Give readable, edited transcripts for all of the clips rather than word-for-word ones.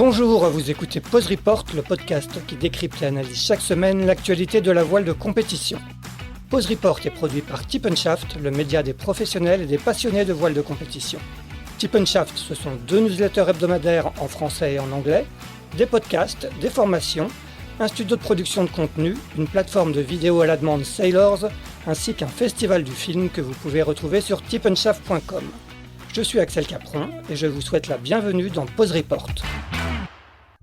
Bonjour, vous écoutez Pause Report, le podcast qui décrypte et analyse chaque semaine l'actualité de la voile de compétition. Pause Report est produit par Tip & Shaft, le média des professionnels et des passionnés de voile de compétition. Tip & Shaft, ce sont 2 newsletters hebdomadaires en français et en anglais, des podcasts, des formations, un studio de production de contenu, une plateforme de vidéos à la demande Sailors, ainsi qu'un festival du film que vous pouvez retrouver sur tipandshaft.com. Je suis Axel Capron et je vous souhaite la bienvenue dans Pause Report.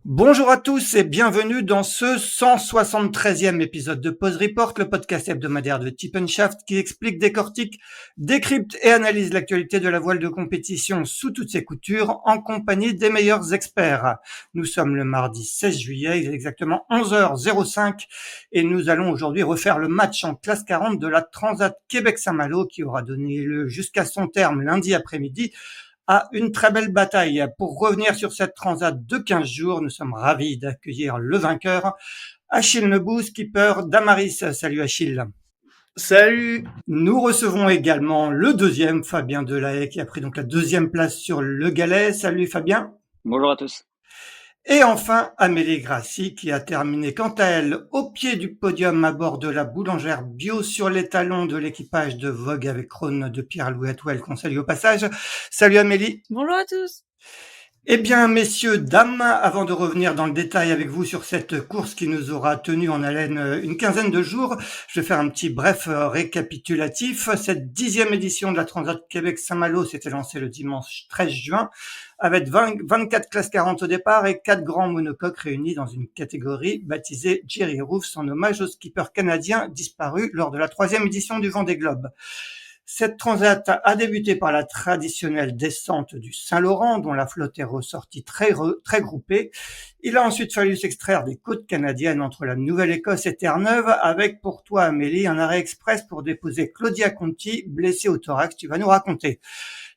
Bonjour à tous et bienvenue dans ce 173e épisode de Pause Report, le podcast hebdomadaire de Tip & Shaft qui explique, décortique, décrypte et analyse l'actualité de la voile de compétition sous toutes ses coutures en compagnie des meilleurs experts. Nous sommes le mardi 16 juillet, il est exactement 11h05 et nous allons aujourd'hui refaire le match en classe 40 de la Transat Québec-Saint-Malo qui aura donné lieu jusqu'à son terme lundi après-midi à une très belle bataille. Pour revenir sur cette transat de 15 jours, nous sommes ravis d'accueillir le vainqueur, Achille Nebou, skipper d'Amaris. Salut Achille. Salut. Nous recevons également le deuxième, Fabien Delahaye, qui a pris donc la deuxième place sur le galet. Salut Fabien. Bonjour à tous. Et enfin, Amélie Grassi, qui a terminé quant à elle au pied du podium à bord de la boulangère bio sur les talons de l'équipage de Vogue avec Rhône de Pierre-Louis Atouel, qu'on salue au passage. Salut Amélie. Bonjour à tous. Eh bien, messieurs, dames, avant de revenir dans le détail avec vous sur cette course qui nous aura tenu en haleine une quinzaine de jours, je vais faire un petit bref récapitulatif. Cette 10e édition de la Transat Québec-Saint-Malo s'était lancée le dimanche 13 juin avec 24 classes 40 au départ et 4 grands monocoques réunis dans une catégorie baptisée Jerry Roofs en hommage au skipper canadien disparu lors de la 3e édition du Vendée Globe. Cette transat a débuté par la traditionnelle descente du Saint-Laurent, dont la flotte est ressortie très groupée. Il a ensuite fallu s'extraire des côtes canadiennes entre la Nouvelle-Écosse et Terre-Neuve, avec pour toi, Amélie, un arrêt express pour déposer Claudia Conti, blessée au thorax. Tu vas nous raconter.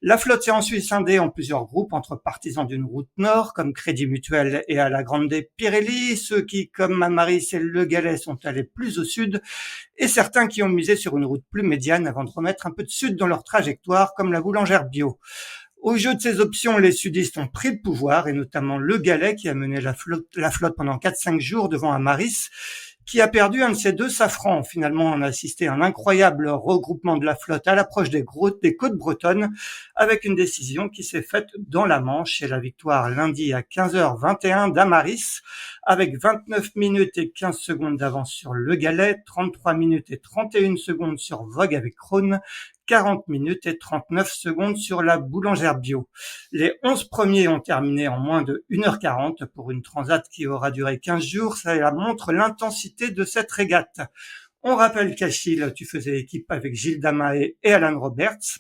La flotte s'est ensuite scindée en plusieurs groupes entre partisans d'une route nord, comme Crédit Mutuel et à la Grande Pirelli, ceux qui, comme Amaris et Le Galet, sont allés plus au sud, et certains qui ont misé sur une route plus médiane avant de remettre un peu de sud dans leur trajectoire, comme la boulangère bio. Au jeu de ces options, les sudistes ont pris le pouvoir, et notamment Le Galet, qui a mené la flotte pendant 4-5 jours devant Amaris, qui a perdu un de ses 2 safrans. Finalement, on a assisté à un incroyable regroupement de la flotte à l'approche des côtes bretonnes, avec une décision qui s'est faite dans la Manche et la victoire lundi à 15h21 d'Amaris, avec 29 minutes et 15 secondes d'avance sur Le Galet, 33 minutes et 31 secondes sur Vogue avec Rhône, 40 minutes et 39 secondes sur la boulangère bio. Les 11 premiers ont terminé en moins de 1h40 pour une transat qui aura duré 15 jours. Ça montre l'intensité de cette régate. On rappelle qu'Achille, tu faisais équipe avec Gilles Damaé et Alan Roberts.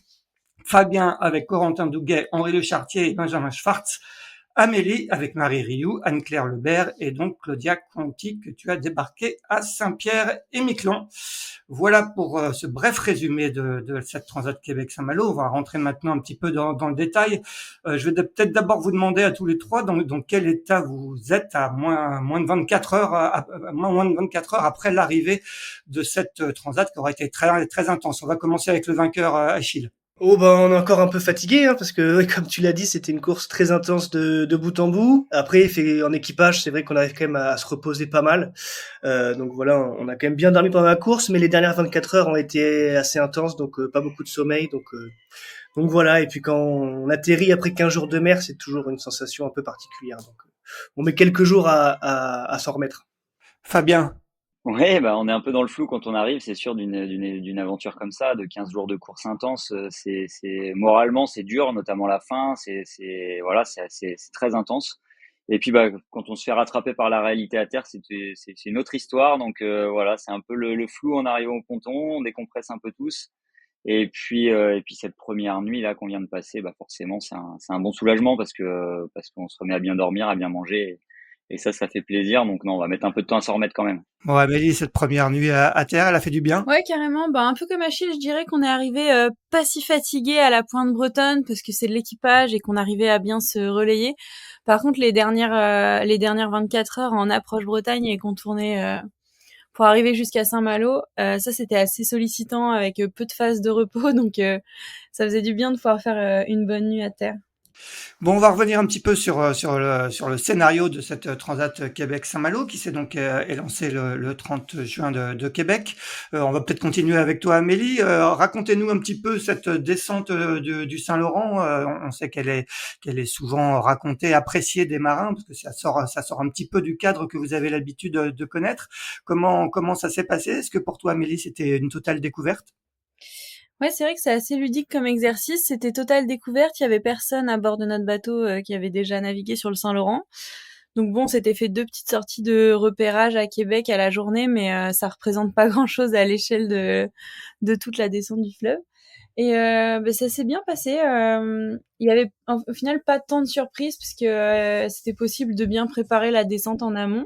Fabien avec Corentin Douguet, Henri Le Chartier et Benjamin Schwartz. Amélie avec Marie Rioux, Anne-Claire Lebert et donc Claudia Conti que tu as débarqué à Saint-Pierre et Miquelon. Voilà pour ce bref résumé de cette Transat Québec-Saint-Malo. On va rentrer maintenant un petit peu dans le détail. Je vais peut-être d'abord vous demander à tous les trois dans quel état vous êtes à moins de 24 heures après l'arrivée de cette Transat qui aura été très très intense. On va commencer avec le vainqueur Achille. Oh on est encore un peu fatigué parce que comme tu l'as dit, c'était une course très intense de bout en bout. Après, en équipage, c'est vrai qu'on arrive quand même à se reposer pas mal. Donc voilà, on a quand même bien dormi pendant la course, mais les dernières 24 heures ont été assez intenses, donc pas beaucoup de sommeil. Donc voilà, et puis quand on atterrit après 15 jours de mer, c'est toujours une sensation un peu particulière. Donc on met quelques jours à s'en remettre. Fabien. Ouais, on est un peu dans le flou quand on arrive, c'est sûr, d'une aventure comme ça, de 15 jours de course intense, c'est moralement c'est dur, notamment la fin, c'est très intense. Et puis quand on se fait rattraper par la réalité à terre, c'est une autre histoire. Donc voilà, c'est un peu le flou en arrivant au ponton, on décompresse un peu tous. Et puis cette première nuit là qu'on vient de passer, forcément c'est un bon soulagement parce qu'on se remet à bien dormir, à bien manger. Et ça fait plaisir. Donc non, on va mettre un peu de temps à s'en remettre quand même. Bon, Amélie, cette première nuit à terre, elle a fait du bien? Ouais, carrément. Un peu comme Achille, je dirais qu'on est arrivé pas si fatigué à la pointe bretonne parce que c'est de l'équipage et qu'on arrivait à bien se relayer. Par contre, les dernières 24 heures en approche Bretagne et qu'on tournait pour arriver jusqu'à Saint-Malo, ça c'était assez sollicitant avec peu de phases de repos. Donc ça faisait du bien de pouvoir faire une bonne nuit à terre. Bon, on va revenir un petit peu sur le scénario de cette Transat Québec-Saint-Malo qui s'est donc élancée le 30 juin de Québec. On va peut-être continuer avec toi, Amélie. Racontez-nous un petit peu cette descente du Saint-Laurent. On sait qu'elle est souvent racontée, appréciée des marins parce que ça sort un petit peu du cadre que vous avez l'habitude de connaître. Comment ça s'est passé? Est-ce que pour toi, Amélie, c'était une totale découverte? Ouais, c'est vrai que c'est assez ludique comme exercice. C'était totale découverte. Il y avait personne à bord de notre bateau qui avait déjà navigué sur le Saint-Laurent. Donc bon, on s'était fait 2 petites sorties de repérage à Québec à la journée, mais ça représente pas grand-chose à l'échelle de toute la descente du fleuve. Et ça s'est bien passé. Il y avait au final pas tant de surprises parce que c'était possible de bien préparer la descente en amont.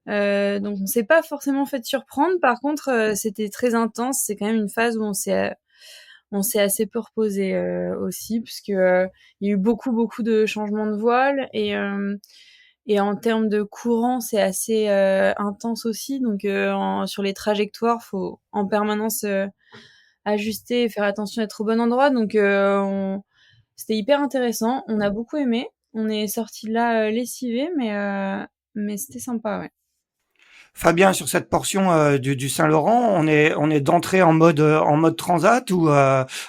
Donc on s'est pas forcément fait surprendre. Par contre, c'était très intense. C'est quand même une phase où on s'est assez peu reposé aussi, puisque il y a eu beaucoup de changements de voile et en termes de courant, c'est assez intense aussi. Donc sur les trajectoires, faut en permanence ajuster et faire attention d'être au bon endroit. Donc c'était hyper intéressant. On a beaucoup aimé. On est sorti de là lessivé, mais c'était sympa, ouais. Fabien, sur cette portion du Saint-Laurent, on est d'entrée en mode transat ou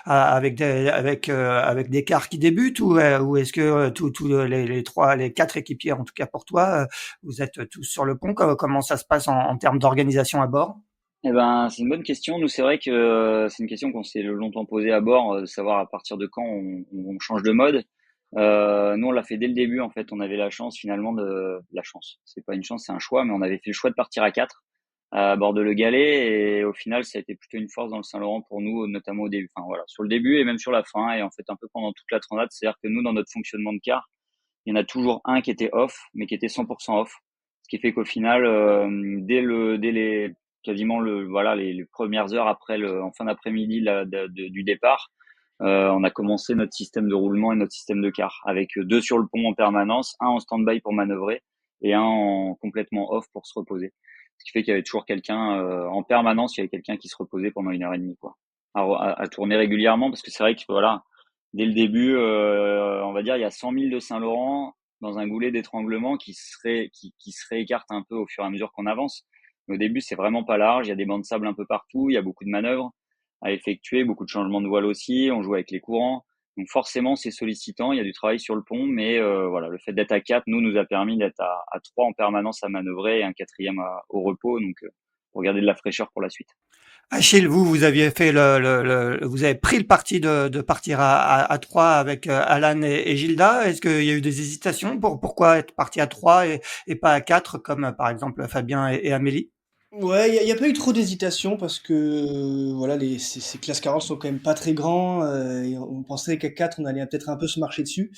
avec des quarts qui débutent ou est-ce que tous les quatre équipiers, en tout cas pour toi, vous êtes tous sur le pont? Comment ça se passe en termes d'organisation à bord? Eh ben, c'est une bonne question. Nous, c'est vrai que c'est une question qu'on s'est longtemps posée à bord, de savoir à partir de quand on change de mode. Nous, on l'a fait dès le début. En fait, on avait la chance finalement la chance. C'est pas une chance, c'est un choix, mais on avait fait le choix de partir à quatre à bord de Le Galet, et au final, ça a été plutôt une force dans le Saint-Laurent pour nous, notamment au début. Enfin voilà, sur le début et même sur la fin, et en fait un peu pendant toute la transat. C'est-à-dire que nous, dans notre fonctionnement de car, il y en a toujours un qui était off, mais qui était 100% off. Ce qui fait qu'au final, dès les quasiment voilà les premières heures après en fin d'après-midi du départ, on a commencé notre système de roulement et notre système de car avec deux sur le pont en permanence, un en stand-by pour manœuvrer et un en complètement off pour se reposer. Ce qui fait qu'il y avait toujours quelqu'un en permanence, il y avait quelqu'un qui se reposait pendant 1 heure et demie, quoi, à tourner régulièrement, parce que c'est vrai que voilà, dès le début, on va dire, il y a 100 000 de Saint-Laurent dans un goulet d'étranglement qui se réécarte un peu au fur et à mesure qu'on avance. Mais au début, c'est vraiment pas large. Il y a des bancs de sable un peu partout. Il y a beaucoup de manœuvres à effectuer, beaucoup de changements de voile aussi. On joue avec les courants. Donc forcément, c'est sollicitant. Il y a du travail sur le pont, mais voilà, le fait d'être à 4 nous a permis d'être à 3 en permanence à manœuvrer et un quatrième au repos, donc pour garder de la fraîcheur pour la suite. Achille, vous aviez fait vous avez pris le parti de partir à 3 avec Alan et Gilda. Est-ce qu'il y a eu des hésitations pourquoi être parti à 3 et pas à 4 comme par exemple Fabien et Amélie? Ouais, y a pas eu trop d'hésitation parce que voilà, ces classes 40 sont quand même pas très grands. Et on pensait qu'à 4 on allait peut-être un peu se marcher dessus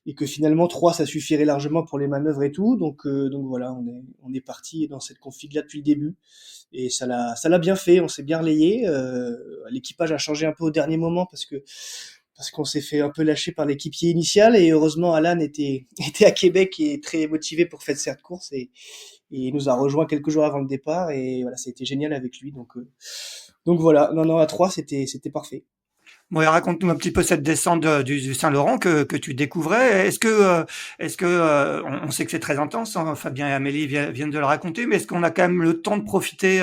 et que finalement 3 ça suffirait largement pour les manœuvres et tout. Donc voilà, on est parti dans cette config là depuis le début et ça l'a bien fait. On s'est bien relayé. L'équipage a changé un peu au dernier moment parce qu'on s'est fait un peu lâcher par l'équipier initial, et heureusement Alan était était à Québec et très motivé pour faire cette course, et il nous a rejoint quelques jours avant le départ, et voilà, ça a été génial avec lui. Donc voilà, non, à 3 c'était parfait. Bon, et raconte-nous un petit peu cette descente du Saint-Laurent que tu découvrais. On sait que c'est très intense, hein, Fabien et Amélie viennent de le raconter, mais est-ce qu'on a quand même le temps de profiter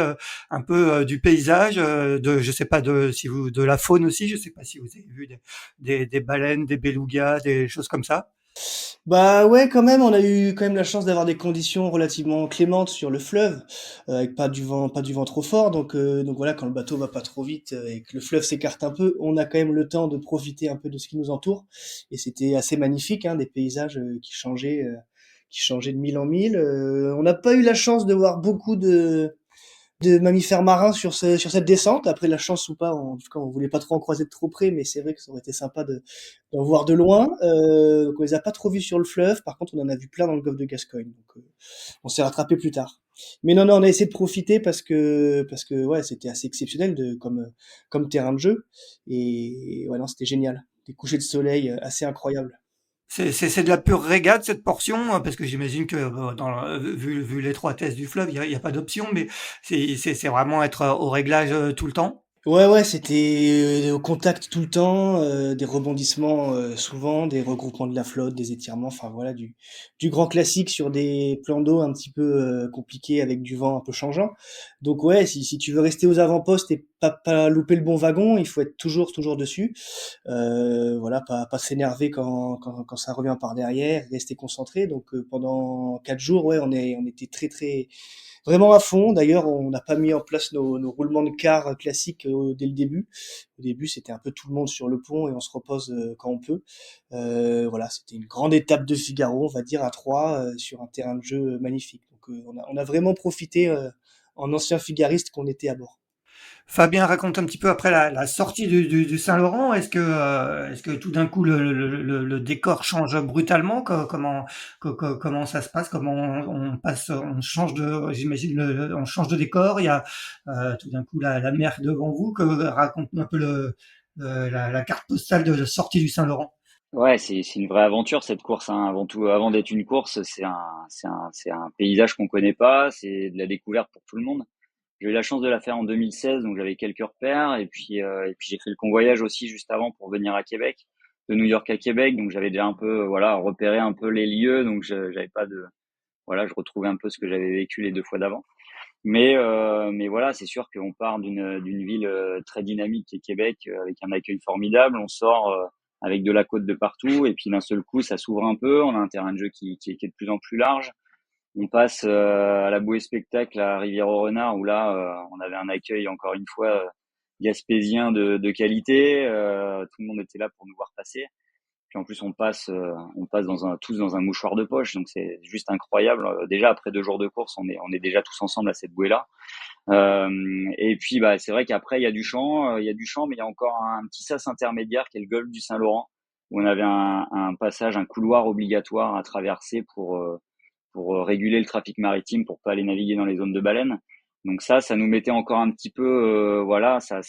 un peu du paysage, je sais pas, de la faune aussi, je sais pas si vous avez vu des baleines, des belugas, des choses comme ça. Bah ouais, quand même, on a eu quand même la chance d'avoir des conditions relativement clémentes sur le fleuve, avec pas du vent trop fort. Donc voilà, quand le bateau va pas trop vite et que le fleuve s'écarte un peu, on a quand même le temps de profiter un peu de ce qui nous entoure. Et c'était assez magnifique, hein, des paysages qui changeaient de mille en mille. On n'a pas eu la chance de voir beaucoup de mammifères marins sur cette descente. Après, la chance ou pas, en tout cas, on voulait pas trop en croiser de trop près, mais c'est vrai que ça aurait été sympa d'en voir de loin. Donc on les a pas trop vus sur le fleuve. Par contre, on en a vu plein dans le golfe de Gascogne. On s'est rattrapé plus tard. Mais non, on a essayé de profiter parce que ouais, c'était assez exceptionnel comme terrain de jeu. Et ouais, non, c'était génial. Des couchers de soleil assez incroyables. C'est de la pure régate cette portion, parce que j'imagine que vu l'étroitesse du fleuve, il y a pas d'option, mais c'est vraiment être au réglage tout le temps. Ouais, c'était au contact tout le temps, des rebondissements souvent, des regroupements de la flotte, des étirements, enfin voilà, du grand classique sur des plans d'eau un petit peu compliqués avec du vent un peu changeant. Donc ouais, si tu veux rester aux avant-postes et pas louper le bon wagon, il faut être toujours dessus. Voilà, pas s'énerver quand ça revient par derrière, rester concentré. Donc pendant 4 jours, ouais, on était très vraiment à fond. D'ailleurs, on n'a pas mis en place nos roulements de quart classiques dès le début. Au début, c'était un peu tout le monde sur le pont et on se repose quand on peut. Voilà, c'était une grande étape de Figaro, on va dire, à trois, sur un terrain de jeu magnifique. Donc, on a vraiment profité en ancien figariste qu'on était à bord. Fabien, raconte un petit peu après la sortie du Saint-Laurent. Est-ce que tout d'un coup le décor change brutalement? Comment ça se passe? Comment on passe, on change de, j'imagine, on change de décor. Il y a tout d'un coup la mer devant vous. Raconte un peu la carte postale de la sortie du Saint-Laurent. Ouais, c'est une vraie aventure cette course, hein. Avant tout, avant d'être une course, c'est un paysage qu'on connaît pas, c'est de la découverte pour tout le monde. J'ai eu la chance de la faire en 2016, donc j'avais quelques repères, et puis j'ai fait le convoyage aussi juste avant pour venir à Québec, de New York à Québec, donc j'avais déjà un peu, voilà, repéré un peu les lieux, donc j'avais pas de, voilà, je retrouvais un peu ce que j'avais vécu les deux fois d'avant. Mais voilà, c'est sûr qu'on part d'une ville très dynamique qui est Québec, avec un accueil formidable. On sort avec de la côte de partout, et puis d'un seul coup, ça s'ouvre un peu. On a un terrain de jeu qui est de plus en plus large. On passe à la bouée spectacle à Rivière-au-Renard, où là, on avait un accueil encore une fois gaspésien de qualité. Tout le monde était là pour nous voir passer. Puis en plus, on passe tous dans un mouchoir de poche, donc c'est juste incroyable. Déjà après 2 jours de course, on est déjà tous ensemble à cette bouée-là. Et puis bah c'est vrai qu'après il y a du champ, mais il y a encore un petit sas intermédiaire qui est le golfe du Saint-Laurent, où on avait un passage, un couloir obligatoire à traverser pour réguler le trafic maritime, pour pas aller naviguer dans les zones de baleines. Donc ça nous mettait encore un petit peu, voilà, ça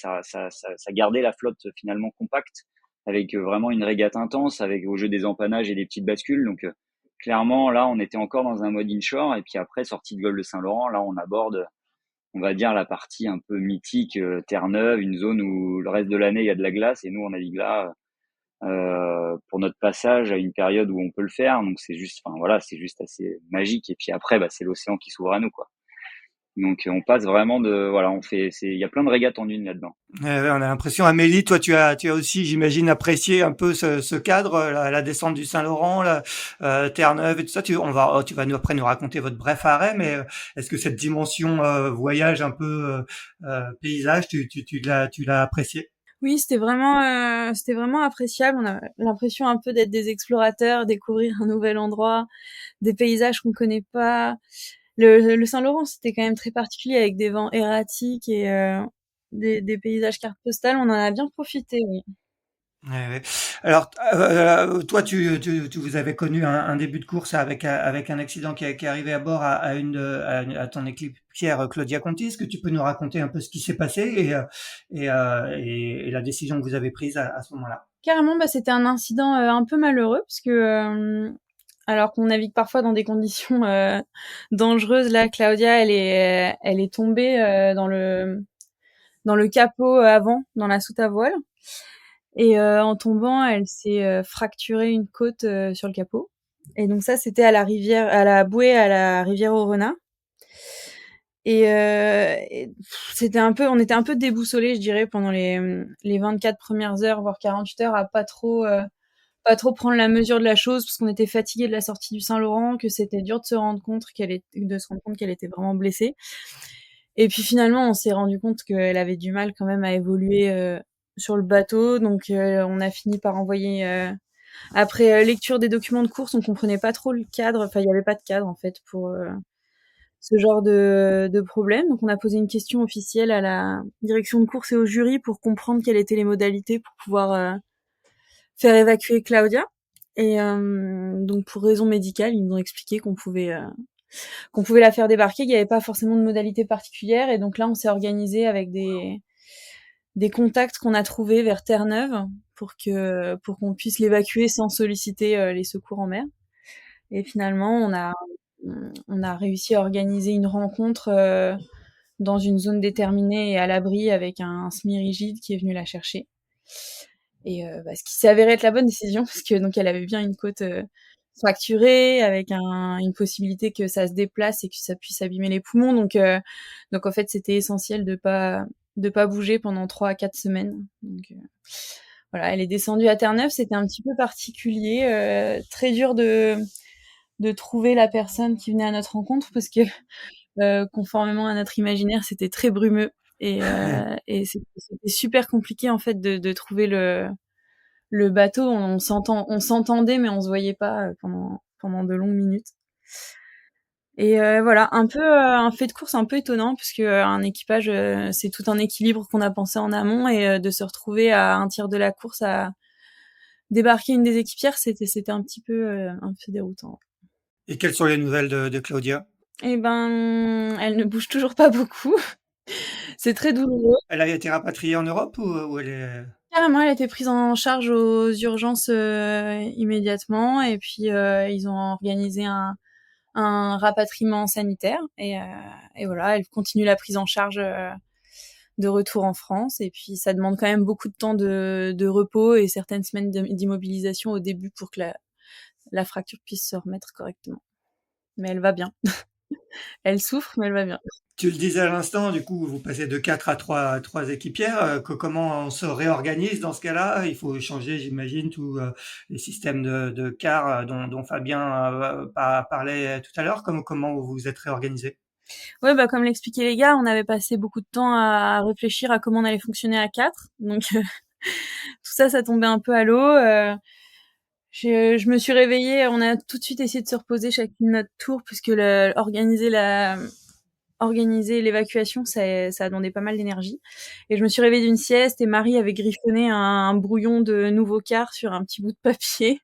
gardait la flotte finalement compacte, avec vraiment une régate intense, avec au jeu des empannages et des petites bascules. Donc clairement, là, on était encore dans un mode inshore. Et puis après, sortie de golfe de Saint-Laurent, là, on aborde, on va dire, la partie un peu mythique, Terre-Neuve, une zone où le reste de l'année, il y a de la glace, et nous, on navigue là pour notre passage à une période où on peut le faire. Donc c'est juste, enfin voilà, c'est juste assez magique. Et puis après, bah, c'est l'océan qui s'ouvre à nous, quoi. Donc on passe vraiment de, voilà, il y a plein de régates en une là-dedans. Ouais, on a l'impression, Amélie, toi, tu as aussi, j'imagine, apprécié un peu ce cadre, la descente du Saint-Laurent, Terre-Neuve et tout ça. Tu vas nous après nous raconter votre bref arrêt, mais est-ce que cette dimension voyage un peu paysage, tu l'as apprécié? Oui, c'était vraiment appréciable. On a l'impression un peu d'être des explorateurs, découvrir un nouvel endroit, des paysages qu'on connaît pas. Le Saint-Laurent, c'était quand même très particulier avec des vents erratiques et des paysages carte postale. On en a bien profité, oui. Ouais, ouais. Alors, toi, vous avez connu un début de course avec un accident qui est arrivé à bord à ton équipière Claudia Conti. Est-ce que tu peux nous raconter un peu ce qui s'est passé et la décision que vous avez prise à ce moment-là? Carrément, bah, c'était un incident un peu malheureux parce que alors qu'on navigue parfois dans des conditions dangereuses, là, Claudia, elle est tombée dans le capot avant, dans la soute à voile, et en tombant, elle s'est fracturé une côte sur le capot. Et donc ça, c'était à la bouée à la rivière au Renard. C'était un peu, on était un peu déboussolés, je dirais, pendant les 24 premières heures, voire 48 heures, à pas trop prendre la mesure de la chose, parce qu'on était fatigués de la sortie du Saint-Laurent, que c'était dur de se rendre compte qu'elle était vraiment blessée. Et puis finalement, on s'est rendu compte qu'elle avait du mal quand même à évoluer sur le bateau, donc on a fini par envoyer après lecture des documents de course, on comprenait pas trop le cadre, enfin il y avait pas de cadre en fait pour ce genre de problème. Donc on a posé une question officielle à la direction de course et au jury pour comprendre quelles étaient les modalités pour pouvoir faire évacuer Claudia. Et donc pour raison médicale, ils nous ont expliqué qu'on pouvait la faire débarquer, qu'il n'y avait pas forcément de modalité particulière. Et donc là, on s'est organisé avec des contacts qu'on a trouvés vers Terre-Neuve pour qu'on puisse l'évacuer sans solliciter les secours en mer. Et finalement, on a réussi à organiser une rencontre dans une zone déterminée et à l'abri avec un semi-rigide qui est venu la chercher. Et ce qui s'est avéré être la bonne décision parce que donc elle avait bien une côte fracturée avec une possibilité que ça se déplace et que ça puisse abîmer les poumons. Donc en fait c'était essentiel de pas bouger pendant 3 à 4 semaines. Donc voilà, elle est descendue à Terre-Neuve, c'était un petit peu particulier, très dur de trouver la personne qui venait à notre rencontre parce que conformément à notre imaginaire, c'était très brumeux et c'était super compliqué en fait de trouver le bateau. On s'entendait, mais on se voyait pas pendant de longues minutes. Et voilà, un peu un fait de course un peu étonnant puisque un équipage, c'est tout un équilibre qu'on a pensé en amont et de se retrouver à un tiers de la course à débarquer une des équipières, c'était un peu déroutant. Et quelles sont les nouvelles de Claudia? Et ben, elle ne bouge toujours pas beaucoup. C'est très douloureux. Elle a été rapatriée en Europe ou elle est... Carrément, elle a été prise en charge aux urgences immédiatement et puis ils ont organisé un rapatriement sanitaire et voilà, elle continue la prise en charge de retour en France et puis ça demande quand même beaucoup de temps de repos et certaines semaines d'immobilisation au début pour que la fracture puisse se remettre correctement. Mais elle va bien. Elle souffre, mais elle va bien. Tu le disais à l'instant, du coup, vous passez de 4 à 3 équipières. Comment on se réorganise dans ce cas-là? Il faut changer, j'imagine, tous les systèmes de car dont Fabien parlait tout à l'heure. Comment vous vous êtes réorganisé? Ouais, comme l'expliquaient les gars, on avait passé beaucoup de temps à réfléchir à comment on allait fonctionner à 4. Donc tout ça, ça tombait un peu à l'eau. Je me suis réveillée, on a tout de suite essayé de se reposer chacune notre tour puisque organiser l'évacuation, ça demandait pas mal d'énergie. Et je me suis réveillée d'une sieste et Marie avait griffonné un brouillon de nouveau quart sur un petit bout de papier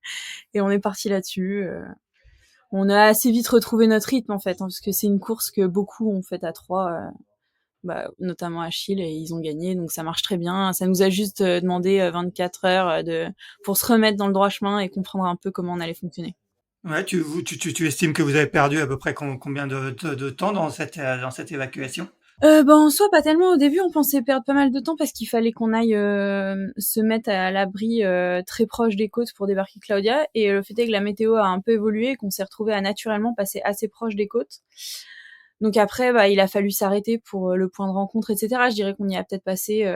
et on est parti là-dessus. On a assez vite retrouvé notre rythme en fait, hein, parce que c'est une course que beaucoup ont faite à 3, notamment Achille, et ils ont gagné, donc ça marche très bien. Ça nous a juste demandé 24 heures pour se remettre dans le droit chemin et comprendre un peu comment on allait fonctionner. Ouais, tu estimes que vous avez perdu à peu près combien de temps dans cette évacuation? En soi, pas tellement. Au début, on pensait perdre pas mal de temps parce qu'il fallait qu'on aille se mettre à l'abri très proche des côtes pour débarquer Claudia. Et le fait est que la météo a un peu évolué et qu'on s'est retrouvé à naturellement passer assez proche des côtes. Donc après, il a fallu s'arrêter pour le point de rencontre, etc. Je dirais qu'on y a peut-être passé,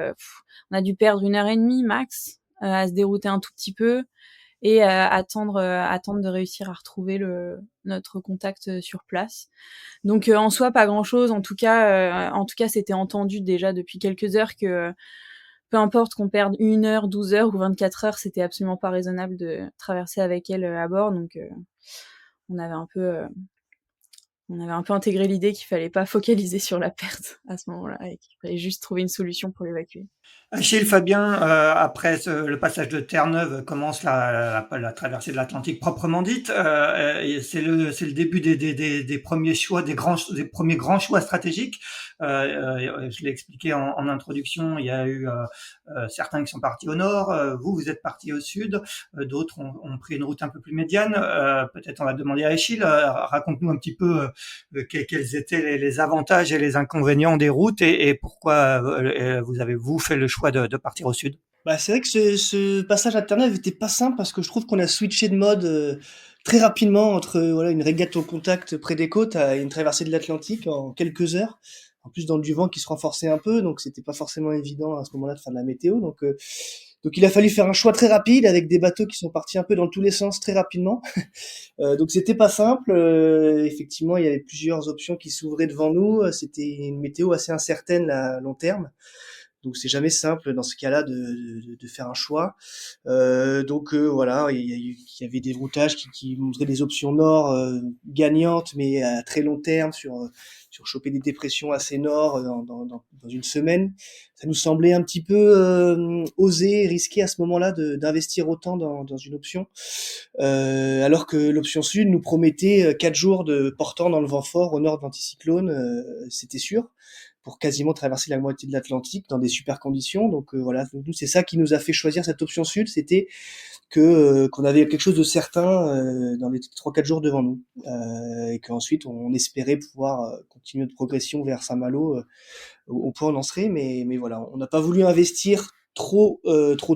on a dû perdre 1 heure et demie max à se dérouter un tout petit peu et attendre de réussir à retrouver notre contact sur place. Donc en soi pas grand chose. En tout cas c'était entendu déjà depuis quelques heures que peu importe qu'on perde 1 heure, 12 heures ou 24 heures, c'était absolument pas raisonnable de traverser avec elle à bord. Donc on avait un peu intégré l'idée qu'il fallait pas focaliser sur la perte à ce moment-là et qu'il fallait juste trouver une solution pour l'évacuer. Achille, Fabien, après le passage de Terre-Neuve, commence la traversée de l'Atlantique proprement dite. Et c'est le début des premiers choix, des premiers grands choix stratégiques. Je l'ai expliqué en introduction. Il y a eu certains qui sont partis au nord. Vous êtes partis au sud. D'autres ont pris une route un peu plus médiane. Peut-être on va demander à Achille. Raconte-nous un petit peu quels étaient les avantages et les inconvénients des routes et pourquoi vous avez fait le choix de partir au sud. C'est vrai que ce passage à Terre-Neuve était pas simple parce que je trouve qu'on a switché de mode très rapidement entre voilà une régate au contact près des côtes à une traversée de l'Atlantique en quelques heures. En plus dans du vent qui se renforçait un peu, donc c'était pas forcément évident à ce moment-là de faire de la météo. Donc il a fallu faire un choix très rapide avec des bateaux qui sont partis un peu dans tous les sens très rapidement. Donc c'était pas simple. Effectivement, il y avait plusieurs options qui s'ouvraient devant nous. C'était une météo assez incertaine à long terme. Donc c'est jamais simple dans ce cas-là de faire un choix. Voilà, il y avait des routages qui montraient des options nord gagnantes, mais à très long terme sur choper des dépressions assez nord dans une semaine. Ça nous semblait un petit peu osé et risqué à ce moment-là d'investir autant dans une option, alors que l'option sud nous promettait 4 jours de portant dans le vent fort au nord d'anticyclone, c'était sûr, pour quasiment traverser la moitié de l'Atlantique dans des super conditions. Donc voilà, nous c'est ça qui nous a fait choisir cette option sud, c'était qu'on avait quelque chose de certain dans les 3-4 jours devant nous, et qu'ensuite on espérait pouvoir continuer notre progression vers Saint-Malo au point où on en serait, mais voilà, on n'a pas voulu investir trop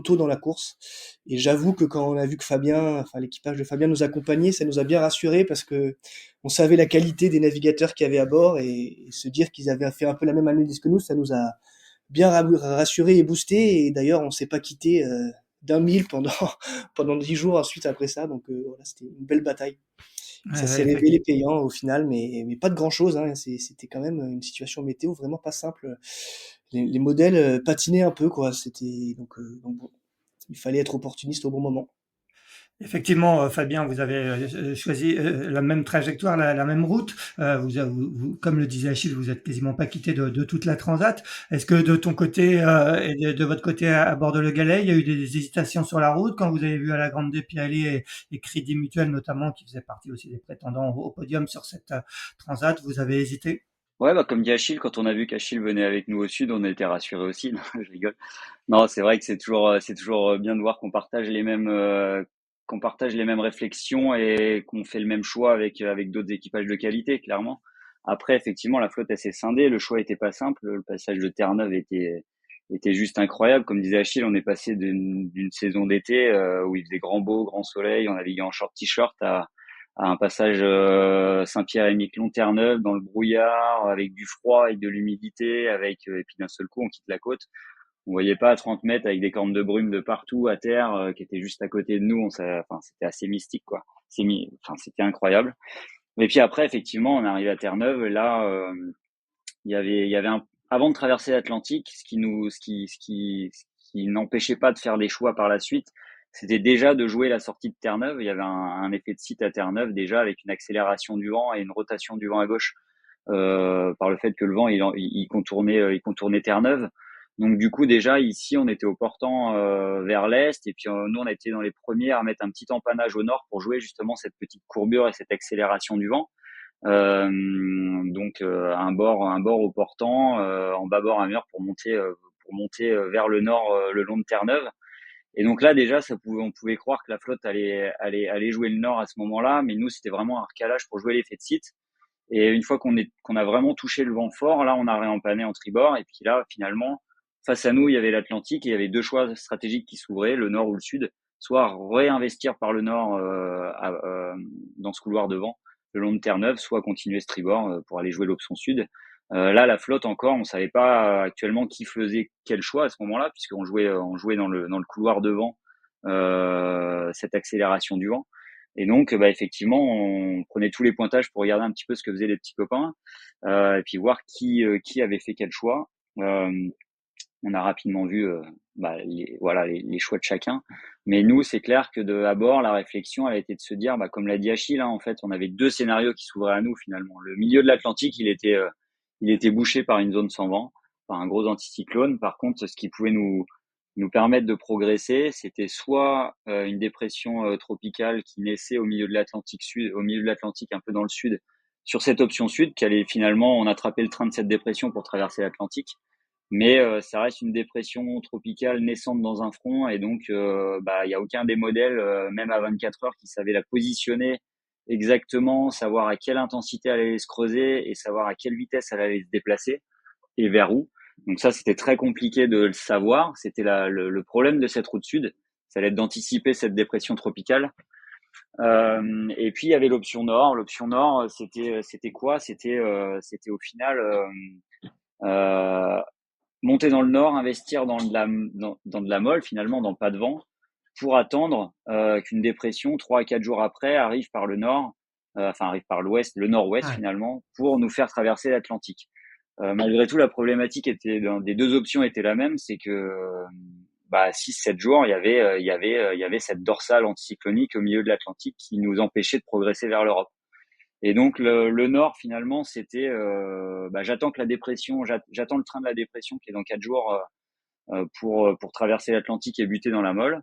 tôt dans la course. Et j'avoue que quand on a vu que l'équipage de Fabien nous accompagnait, ça nous a bien rassuré parce que on savait la qualité des navigateurs qu'il y avait à bord et se dire qu'ils avaient fait un peu la même analyse que nous, ça nous a bien rassuré et boosté. Et d'ailleurs, on s'est pas quitté d'un mille pendant pendant 10 jours ensuite après ça. Donc voilà, c'était une belle bataille. Ça s'est révélé payant au final, mais pas de grand-chose, hein. C'était quand même une situation météo vraiment pas simple. Les modèles patinaient un peu, quoi. Donc bon, il fallait être opportuniste au bon moment. Effectivement, Fabien, vous avez choisi la même trajectoire, la même route. Comme le disait Achille, vous êtes quasiment pas quitté de toute la transat. Est-ce que de ton côté et de votre côté à bord de Le Galet, il y a eu des hésitations sur la route quand vous avez vu à la Grande Pirelli et Crédit Mutuel notamment, qui faisait partie aussi des prétendants au podium sur cette transat, vous avez hésité? Ouais, bah, comme dit Achille, quand on a vu qu'Achille venait avec nous au sud, on a été rassurés aussi. Non, je rigole. Non, c'est vrai que c'est toujours bien de voir qu'on partage les mêmes réflexions et qu'on fait le même choix avec d'autres équipages de qualité, clairement. Après, effectivement, la flotte elle s'est scindée. Le choix était pas simple. Le passage de Terre-Neuve était juste incroyable. Comme disait Achille, on est passé d'une saison d'été où il faisait grand beau, grand soleil, on naviguait en short t-shirt à un passage Saint-Pierre-et-Miquelon, Terre-Neuve, dans le brouillard, avec du froid, avec de l'humidité, et puis d'un seul coup, on quitte la côte. On voyait pas à 30 mètres avec des cornes de brume de partout à terre qui étaient juste à côté de nous. Enfin, c'était assez mystique, quoi. C'était incroyable. Et puis après, effectivement, on est arrivé à Terre-Neuve. Là, il y avait avant de traverser l'Atlantique, ce qui n'empêchait pas de faire des choix par la suite, c'était déjà de jouer la sortie de Terre-Neuve. Il y avait un effet de site à Terre-Neuve déjà avec une accélération du vent et une rotation du vent à gauche par le fait que le vent il contournait Terre-Neuve. Donc du coup déjà ici on était au portant vers l'est et puis nous on a été dans les premiers à mettre un petit empannage au nord pour jouer justement cette petite courbure et cette accélération du vent. Donc un bord au portant, en bâbord à mur pour monter vers le nord le long de Terre-Neuve. Et donc là déjà on pouvait croire que la flotte allait jouer le nord à ce moment-là, mais nous c'était vraiment un recalage pour jouer l'effet de site. Et une fois qu'on a vraiment touché le vent fort, là on a réempanné en tribord et puis là finalement face à nous il y avait l'Atlantique et il y avait deux choix stratégiques qui s'ouvraient, le nord ou le sud, soit réinvestir par le nord dans ce couloir de vent le long de Terre-Neuve, soit continuer ce tribord pour aller jouer l'option sud. Là la flotte encore, on savait pas actuellement qui faisait quel choix à ce moment-là puisqu'on jouait dans le couloir de vent cette accélération du vent. Et donc, bah, effectivement, on prenait tous les pointages pour regarder un petit peu ce que faisaient les petits copains, et puis voir qui avait fait quel choix. On a rapidement vu bah, les choix de chacun. Mais nous, c'est clair que à bord, la réflexion, elle a été de se dire, bah, comme l'a dit Achille, hein, en fait, on avait deux scénarios qui s'ouvraient à nous finalement. Le milieu de l'Atlantique, il était bouché par une zone sans vent, par un gros anticyclone. Par contre, ce qui pouvait nous permettre de progresser, c'était soit une dépression tropicale qui naissait au milieu de l'Atlantique sud, au milieu de l'Atlantique un peu dans le sud, sur cette option sud, qui allait finalement on attrapait le train de cette dépression pour traverser l'Atlantique. Mais ça reste une dépression tropicale naissante dans un front et donc bah il y a aucun des modèles, même à 24 heures, qui savait la positionner exactement, savoir à quelle intensité elle allait se creuser et savoir à quelle vitesse elle allait se déplacer et vers où. Donc ça, c'était très compliqué de le savoir. C'était le problème de cette route sud. Ça allait être d'anticiper cette dépression tropicale. Et puis, il y avait l'option nord. L'option nord, c'était quoi? C'était au final monter dans le nord, investir dans de la molle, finalement, dans pas de vent, pour attendre qu'une dépression, 3 à 4 jours après, arrive par le nord, arrive par l'ouest, le nord-ouest Ouais. finalement, pour nous faire traverser l'Atlantique. Malgré tout, la problématique des deux options était la même, c'est que bah 6-7 jours, il y avait cette dorsale anticyclonique au milieu de l'Atlantique qui nous empêchait de progresser vers l'Europe. Et donc le nord finalement, c'était bah, j'attends le train de la dépression qui est dans 4 jours pour traverser l'Atlantique et buter dans la Molle.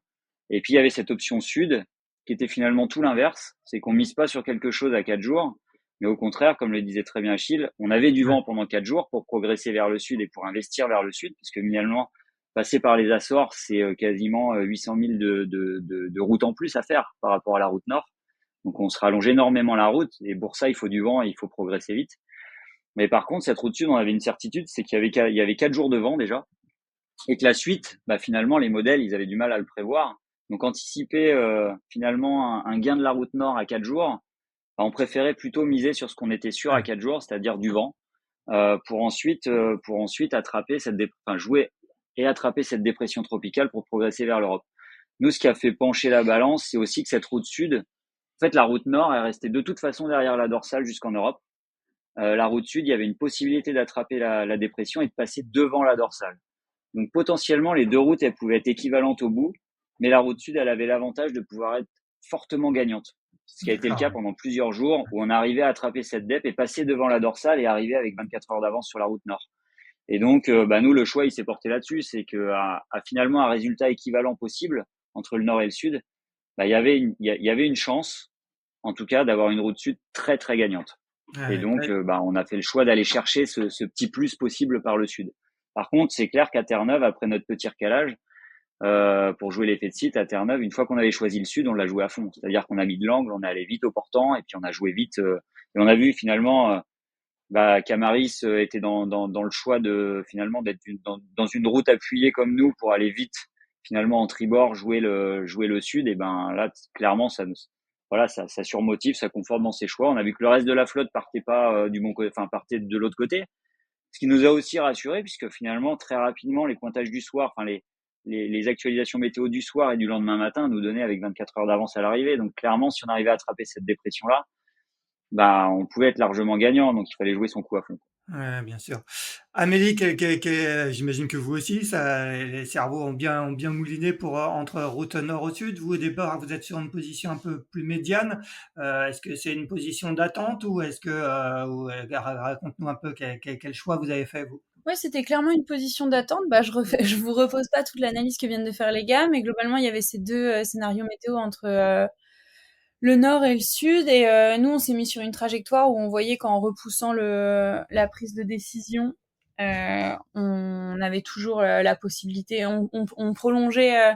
Et puis il y avait cette option sud qui était finalement tout l'inverse, c'est qu'on mise pas sur quelque chose à 4 jours, mais au contraire, comme le disait très bien Achille, on avait du vent pendant 4 jours pour progresser vers le sud et pour investir vers le sud, puisque finalement passer par les Açores, c'est quasiment 800 000 de route en plus à faire par rapport à la route nord. Donc on se rallonge énormément la route et pour ça il faut du vent et il faut progresser vite. Mais par contre cette route sud, on avait une certitude, c'est qu'il y avait 4 jours de vent déjà et que la suite, finalement les modèles ils avaient du mal à le prévoir. Donc anticiper finalement un gain de la route nord à 4 jours, on préférait plutôt miser sur ce qu'on était sûr à 4 jours, c'est-à-dire du vent, pour ensuite attraper jouer et attraper cette dépression tropicale pour progresser vers l'Europe. Nous, ce qui a fait pencher la balance, c'est aussi que cette route sud, en fait, la route nord est restée de toute façon derrière la dorsale jusqu'en Europe. La route sud, il y avait une possibilité d'attraper la dépression et de passer devant la dorsale. Donc potentiellement, les deux routes, elles pouvaient être équivalentes au bout, mais la route sud, elle avait l'avantage de pouvoir être fortement gagnante. Ce qui a été le cas pendant plusieurs jours, où on arrivait à attraper cette dep et passer devant la dorsale et arriver avec 24 heures d'avance sur la route nord. Et donc, nous, le choix, il s'est porté là-dessus, c'est que à finalement un résultat équivalent possible entre le nord et le sud, il y avait une chance, en tout cas, d'avoir une route sud très très gagnante. Et donc, on a fait le choix d'aller chercher ce petit plus possible par le sud. Par contre, c'est clair qu'à Terre-Neuve, après notre petit recalage, pour jouer l'effet de site à Terre-Neuve, une fois qu'on avait choisi le sud, on l'a joué à fond. C'est-à-dire qu'on a mis de l'angle, on est allé vite au portant, et puis on a joué vite. Et on a vu finalement qu'Amaris était dans le choix de finalement d'être dans une route appuyée comme nous pour aller vite. Finalement en tribord jouer le sud. Et là clairement ça surmotive, ça conforte dans ses choix. On a vu que le reste de la flotte partait pas du bon côté, partait de l'autre côté. Ce qui nous a aussi rassuré puisque finalement très rapidement les pointages du soir, les actualisations météo du soir et du lendemain matin nous donnaient avec 24 heures d'avance à l'arrivée. Donc clairement, si on arrivait à attraper cette dépression-là, on pouvait être largement gagnant. Donc il fallait jouer son coup à fond. Ouais, bien sûr. Amélie, j'imagine que vous aussi, les cerveaux ont bien mouliné pour entre route nord au sud. Vous, au départ, vous êtes sur une position un peu plus médiane. Est-ce que c'est une position d'attente ou est-ce que, raconte-nous un peu quel choix vous avez fait, vous? Ouais, c'était clairement une position d'attente. Je vous repose pas toute l'analyse que viennent de faire les gars, mais globalement, il y avait ces deux scénarios météo entre le nord et le sud. Et nous, on s'est mis sur une trajectoire où on voyait qu'en repoussant la prise de décision, on avait toujours la possibilité, on prolongeait,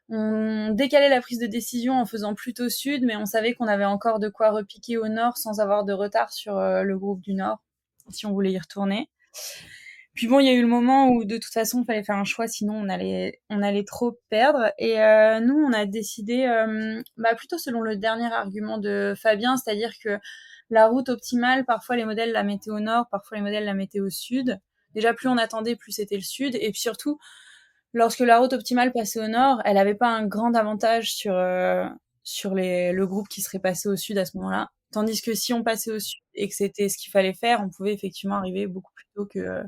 on décalait la prise de décision en faisant plutôt sud, mais on savait qu'on avait encore de quoi repiquer au nord sans avoir de retard sur le groupe du nord, si on voulait y retourner. Puis bon, il y a eu le moment où de toute façon, il fallait faire un choix, sinon on allait trop perdre. Et nous, on a décidé, plutôt selon le dernier argument de Fabien, c'est-à-dire que la route optimale, parfois les modèles la mettaient au nord, parfois les modèles la mettaient au sud. Déjà, plus on attendait, plus c'était le sud. Et puis surtout, lorsque la route optimale passait au nord, elle avait pas un grand avantage sur le groupe qui serait passé au sud à ce moment-là. Tandis que si on passait au sud et que c'était ce qu'il fallait faire, on pouvait effectivement arriver beaucoup plus tôt que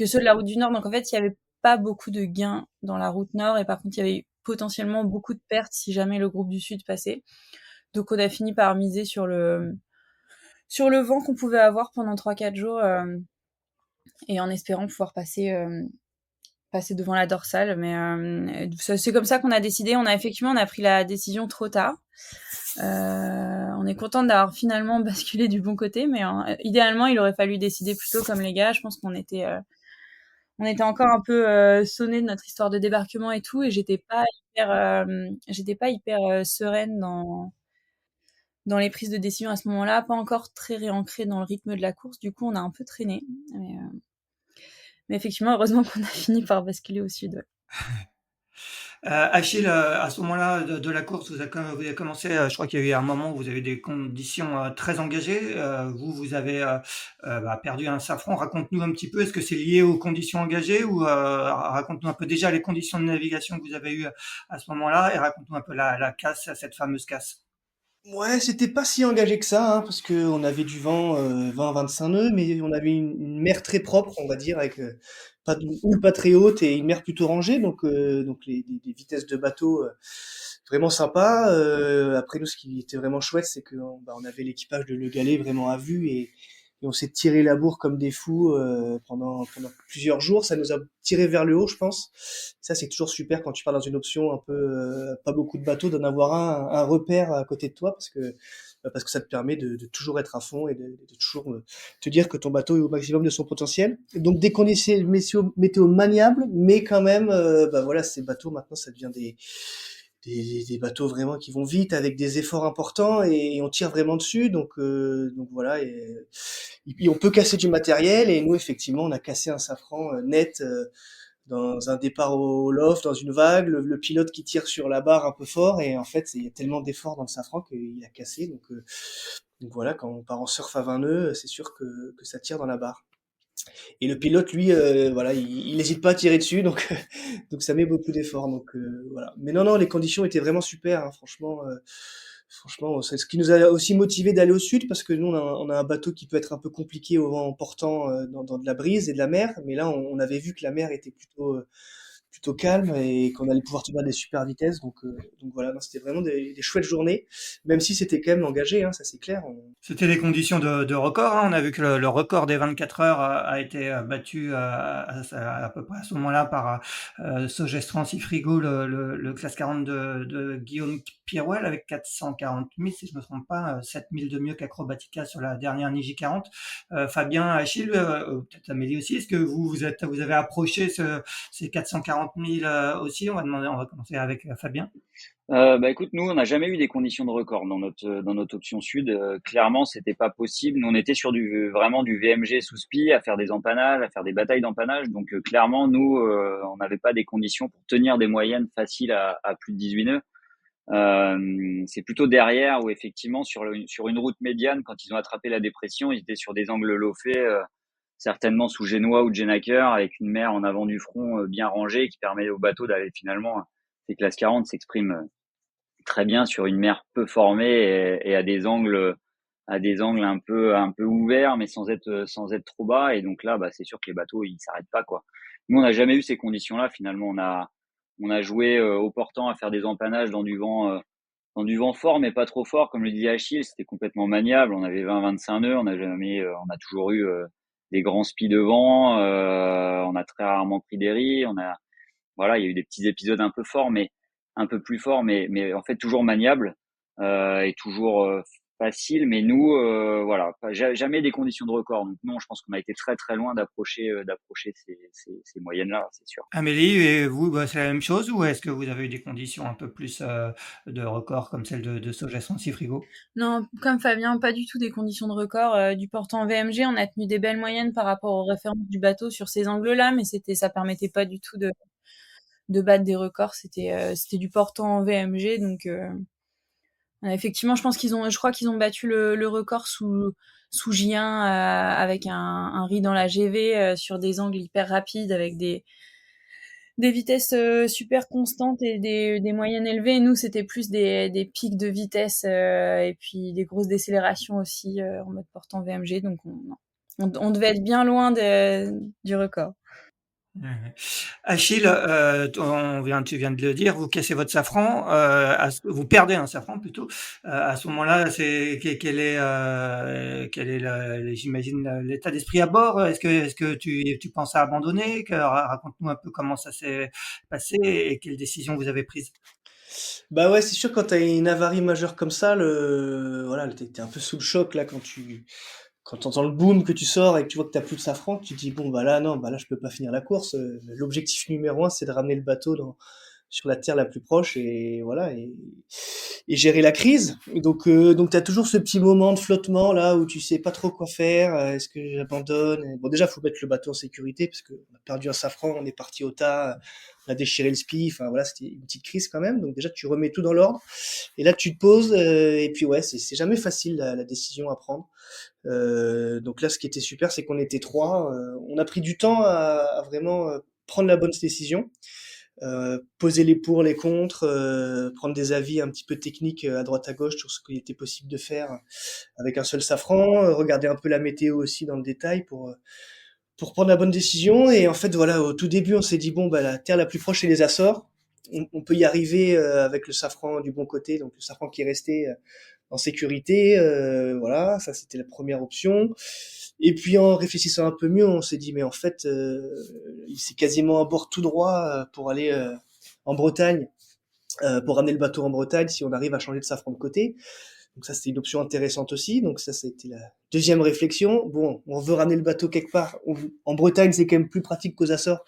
ceux de la route du Nord. Donc en fait, il y avait pas beaucoup de gains dans la route Nord et par contre, il y avait potentiellement beaucoup de pertes si jamais le groupe du Sud passait. Donc on a fini par miser sur le vent qu'on pouvait avoir pendant 3-4 jours et en espérant pouvoir passer devant la dorsale. Mais c'est comme ça qu'on a décidé. On a pris la décision trop tard. On est content d'avoir finalement basculé du bon côté, mais idéalement, il aurait fallu décider plus tôt comme les gars. Je pense qu'on était encore un peu sonnés de notre histoire de débarquement et tout, et j'étais pas hyper sereine dans les prises de décision à ce moment-là, pas encore très réancrée dans le rythme de la course. Du coup, on a un peu traîné, mais effectivement, heureusement qu'on a fini par basculer au sud. Achille, à ce moment-là de la course, vous avez commencé, je crois qu'il y a eu un moment où vous avez des conditions très engagées. Vous avez perdu un safran. Raconte-nous un petit peu, est-ce que c'est lié aux conditions engagées ou raconte-nous un peu déjà les conditions de navigation que vous avez eues à ce moment-là et raconte-nous un peu la casse, cette fameuse casse. Ouais, c'était pas si engagé que ça, hein, parce que on avait du vent 20-25 nœuds, mais on avait une mer très propre, on va dire, avec pas de houle pas très haute et une mer plutôt rangée, donc des vitesses de bateau vraiment sympa. Après nous, ce qui était vraiment chouette, c'est que on avait l'équipage de Le Galet vraiment à vue et on s'est tiré la bourre comme des fous pendant plusieurs jours. Ça nous a tiré vers le haut, je pense. Ça, c'est toujours super quand tu pars dans une option un peu pas beaucoup de bateaux, d'en avoir un repère à côté de toi, parce que parce que ça te permet de toujours être à fond et de toujours te dire que ton bateau est au maximum de son potentiel. Et donc des conditions météo maniables, mais quand même, voilà, ces bateaux maintenant, ça devient des bateaux vraiment qui vont vite avec des efforts importants et on tire vraiment dessus. Donc voilà, et puis on peut casser du matériel et nous effectivement on a cassé un safran net dans un départ au loft, dans une vague, le pilote qui tire sur la barre un peu fort et en fait il y a tellement d'efforts dans le safran qu'il a cassé. Donc voilà, quand on part en surf à 20 nœuds, c'est sûr que ça tire dans la barre. Et le pilote, lui, voilà, il n'hésite pas à tirer dessus, donc donc ça met beaucoup d'efforts. Donc voilà. Mais non, non, les conditions étaient vraiment super, hein, franchement. Franchement, c'est ce qui nous a aussi motivé d'aller au sud, parce que nous, on a un bateau qui peut être un peu compliqué au vent portant dans de la brise et de la mer. Mais là, on avait vu que la mer était plutôt calme et qu'on allait pouvoir tenir des super vitesses. Donc voilà, non, c'était vraiment des chouettes journées, même si c'était quand même engagé, hein, ça c'est clair. C'était des conditions de record, hein. On a vu que le record des 24 heures a été battu à peu près à ce moment-là par Sogestran Frigo, le classe 40 de Guillaume Pirouel avec 440 000, si je me trompe pas, 7 000 de mieux qu'Acrobatica sur la dernière Niji 40. Fabien, Achille, peut-être Amélie aussi, est-ce que vous avez approché ces 440 000 aussi? On va commencer avec Fabien. Écoute, nous, on n'a jamais eu des conditions de record dans notre option sud. Clairement, c'était pas possible. Nous, on était sur vraiment du VMG sous spi, à faire des empannages, à faire des batailles d'empannage. Donc, clairement, nous, on n'avait pas des conditions pour tenir des moyennes faciles à plus de 18 nœuds. C'est plutôt derrière où effectivement sur une route médiane, quand ils ont attrapé la dépression, ils étaient sur des angles loffés, certainement sous Génois ou Genaker, avec une mer en avant du front bien rangée qui permet au bateau d'aller finalement. Ces classes 40 s'expriment très bien sur une mer peu formée et à des angles un peu ouverts, mais sans être trop bas. Et donc là, c'est sûr que les bateaux ils s'arrêtent pas quoi. Nous, on n'a jamais eu ces conditions-là. Finalement, on a joué au portant à faire des empannages dans du vent fort, mais pas trop fort, comme le disait Achille. C'était complètement maniable. On avait 20-25 nœuds. On a toujours eu des grands spies de vent. On a très rarement pris des ris. Voilà, il y a eu des petits épisodes un peu forts, mais un peu plus forts, mais en fait toujours maniable et toujours facile. Mais nous, voilà, jamais des conditions de record. Donc non, je pense qu'on a été très très loin d'approcher ces moyennes-là, c'est sûr. Amélie, et vous, c'est la même chose ou est-ce que vous avez eu des conditions un peu plus de record comme celle de Sogestran Frigo? Non, comme Fabien, pas du tout des conditions de record. Du portant VMG, on a tenu des belles moyennes par rapport aux références du bateau sur ces angles-là, mais ça permettait pas du tout de battre des records. C'était du portant VMG, donc effectivement, je crois qu'ils ont battu le record sous J1 avec un riz dans la GV sur des angles hyper rapides avec des vitesses super constantes et des moyennes élevées. Nous, c'était plus des pics de vitesse et puis des grosses décélérations aussi en mode portant VMG. Donc on devait être bien loin du record. Ouais. Achille, tu viens de le dire, vous cassez votre safran, vous perdez un safran plutôt. À ce moment-là, quel est j'imagine l'état d'esprit à bord? Est-ce que tu penses à abandonner? Raconte-nous un peu comment ça s'est passé et quelles décisions vous avez prises. Bah ouais, c'est sûr quand t'as une avarie majeure comme ça, voilà, t'es un peu sous le choc là quand t'entends le boom que tu sors et que tu vois que t'as plus de safran, tu te dis bon bah là non, bah là je peux pas finir la course. L'objectif numéro un c'est de ramener le bateau sur la terre la plus proche et voilà et gérer la crise. Donc t'as toujours ce petit moment de flottement là où tu sais pas trop quoi faire. Est-ce que j'abandonne? Bon déjà faut mettre le bateau en sécurité parce que on a perdu un safran, on est parti au tas, on a déchiré le spi. Enfin voilà, c'était une petite crise quand même. Donc déjà tu remets tout dans l'ordre et là tu te poses et puis ouais c'est jamais facile la décision à prendre. Donc là, ce qui était super, c'est qu'on était trois. On a pris du temps à vraiment prendre la bonne décision, poser les pour, les contre, prendre des avis un petit peu techniques à droite à gauche sur ce qu'il était possible de faire avec un seul safran, regarder un peu la météo aussi dans le détail pour prendre la bonne décision. Et en fait, voilà, au tout début, on s'est dit bon, bah la terre la plus proche, c'est les Açores. On peut y arriver avec le safran du bon côté, donc le safran qui est resté en sécurité, voilà, ça c'était la première option. Et puis en réfléchissant un peu mieux, on s'est dit mais en fait, c'est quasiment un bord tout droit pour aller en Bretagne, pour ramener le bateau en Bretagne si on arrive à changer de safran de côté. Donc ça, c'était une option intéressante aussi. Donc ça été la deuxième réflexion. Bon, on veut ramener le bateau quelque part. En Bretagne, c'est quand même plus pratique qu'aux Açores,